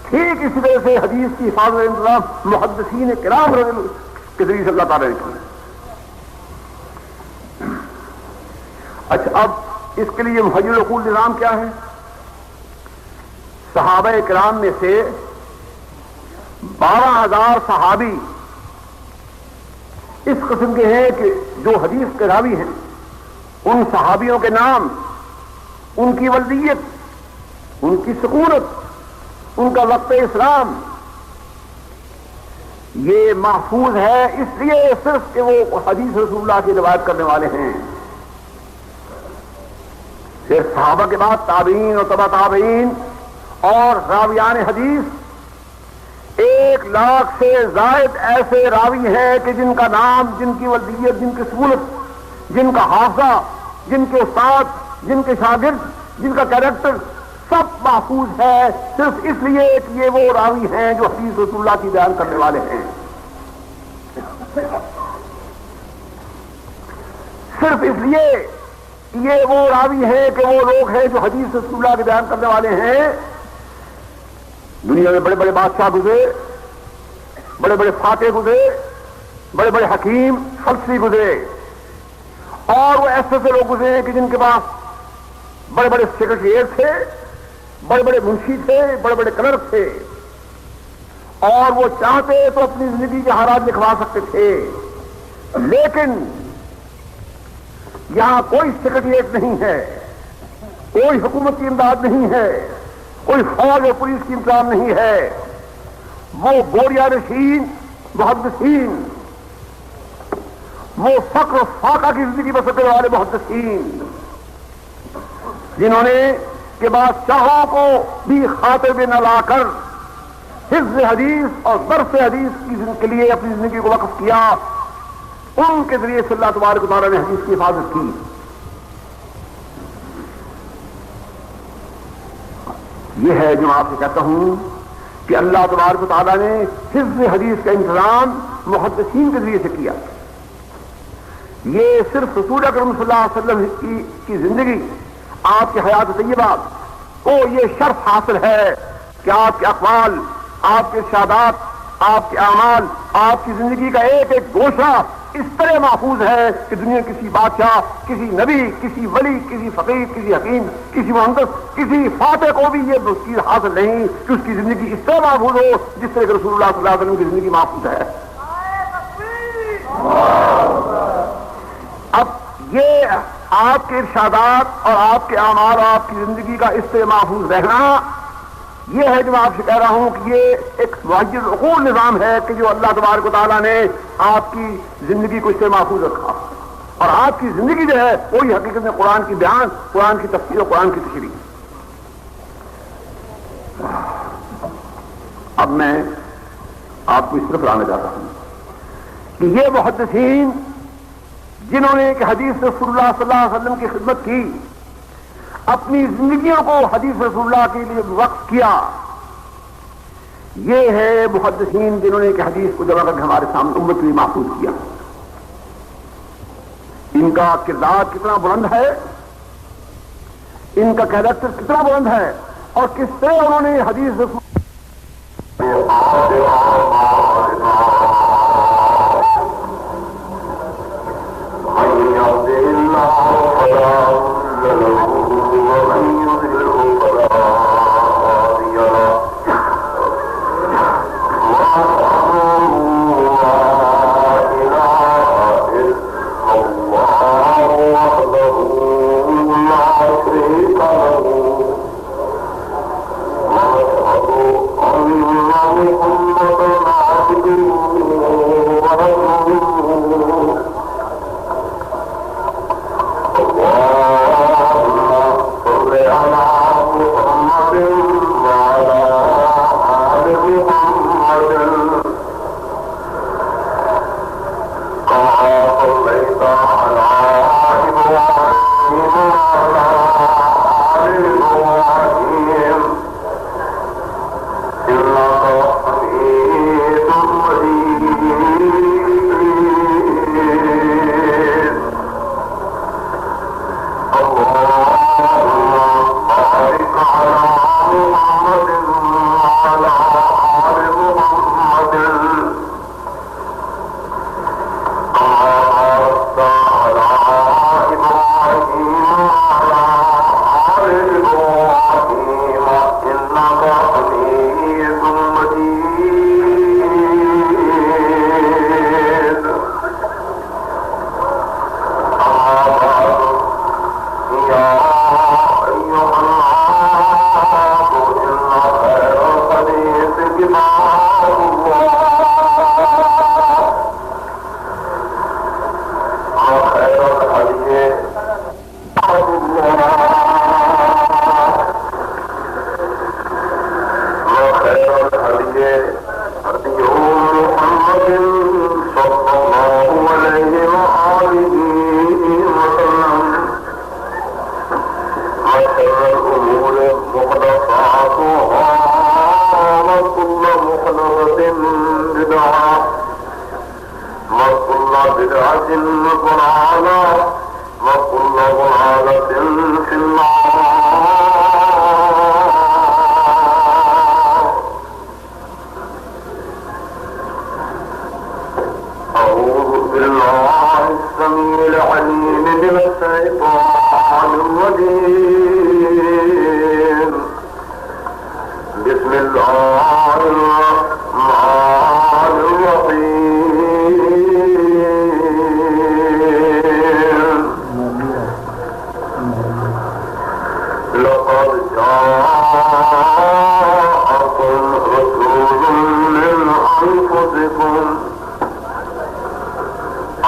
ٹھیک اسی طرح سے حدیث کی حفاظت کا انتظام محدثین کرام کے ذریعے سے اللہ تعالیٰ نے کیا۔ اچھا، اب اس کے لیے محیر العقول نظام کیا ہے؟ صحابہ کرام میں سے 12,000 صحابی اس قسم کے ہیں کہ جو حدیث کے راوی ہیں، ان صحابیوں کے نام، ان کی ولدیت، ان کی سکونت، ان کا وقت اسلام یہ محفوظ ہے، اس لیے صرف کہ وہ حدیث رسول اللہ کی روایت کرنے والے ہیں۔ پھر صحابہ کے بعد تابعین اور تبع تابعین اور راویان حدیث 1,00,000 سے زائد ایسے راوی ہیں کہ جن کا نام، جن کی ولدیت، جن کی سہولت، جن کا حافظہ، جن کے استاد، جن کے شاگرد، جن کا کیریکٹر سب محفوظ ہے، صرف اس لیے کہ یہ وہ راوی ہیں جو حدیث رسول اللہ کی بیان کرنے والے ہیں۔ صرف اس لیے یہ وہ راوی ہیں کہ وہ لوگ ہیں جو حدیث رسول اللہ کے بیان کرنے والے ہیں۔ دنیا میں بڑے بڑے بادشاہ گزرے، بڑے بڑے فاتح گزرے، بڑے بڑے حکیم فلسفی گزرے، اور وہ ایسے لوگ گزرے ہیں کہ جن کے پاس بڑے بڑے سیکرٹریٹ تھے، بڑے بڑے منشی تھے، بڑے بڑے کلرک تھے، اور وہ چاہتے تو اپنی زندگی کے حالات لکھوا سکتے تھے، لیکن یہاں کوئی سیکرٹریٹ نہیں ہے، کوئی حکومت کی امداد نہیں ہے، کوئی فوج اور پولیس کی انتظام نہیں ہے۔ وہ گوریا نشین محدثین، وہ فقر و فاقہ کی زندگی بسر کرنے والے محدثین، جنہوں نے کہ بادشاہوں کو بھی خاطر میں نہ لا کر حفظ حدیث اور درس حدیث کے لیے اپنی زندگی کو وقف کیا، ان کے ذریعے سے اللہ تبارک و تعالیٰ نے حدیث کی حفاظت کی۔ یہ ہے جو میں آپ سے کہتا ہوں کہ اللہ تبارک و تعالیٰ نے حفظ حدیث کا انتظام محدثین کے ذریعے سے کیا. یہ صرف رسول اکرم صلی اللہ علیہ وسلم کی زندگی، آپ کی حیات طیبہ کو یہ شرف حاصل ہے کہ آپ کے اقوال، آپ کے ارشادات، آپ کے اعمال، آپ کی زندگی کا ایک ایک گوشہ اس طرح محفوظ ہے کہ دنیا کسی بادشاہ، کسی نبی، کسی ولی، کسی فقیر، کسی حکیم، کسی مہندس، کسی فاتح کو بھی یہ چیز حاصل نہیں کہ اس کی زندگی اس طرح محفوظ ہو جس طرح کہ رسول اللہ صلی اللہ علیہ وسلم کی زندگی محفوظ ہے. اب یہ آپ کے ارشادات اور آپ کے اعمال اور آپ کی زندگی کا اس سے محفوظ رہنا، یہ ہے جو میں آپ سے کہہ رہا ہوں کہ یہ ایک واجب العقول نظام ہے کہ جو اللہ تبارک و تعالیٰ نے آپ کی زندگی کو اس سے محفوظ رکھا. اور آپ کی زندگی جو ہے وہی حقیقت میں قرآن کی بیان، قرآن کی تفسیر اور قرآن کی تشریح. اب میں آپ کو اس طرف لانا چاہتا ہوں کہ یہ محدثین جنہوں نے کہ حدیث رسول اللہ صلی اللہ علیہ وسلم کی خدمت کی، اپنی زندگیوں کو حدیث رسول اللہ کے لیے وقف کیا، یہ ہے محدثین جنہوں نے کہ حدیث کو جمع کر کے ہمارے سامنے امت کے لیے محفوظ کیا. ان کا کردار کتنا بلند ہے، ان کا کیریکٹر کتنا بلند ہے، اور کس طرح انہوں نے حدیث رسول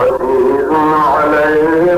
عزيز عليه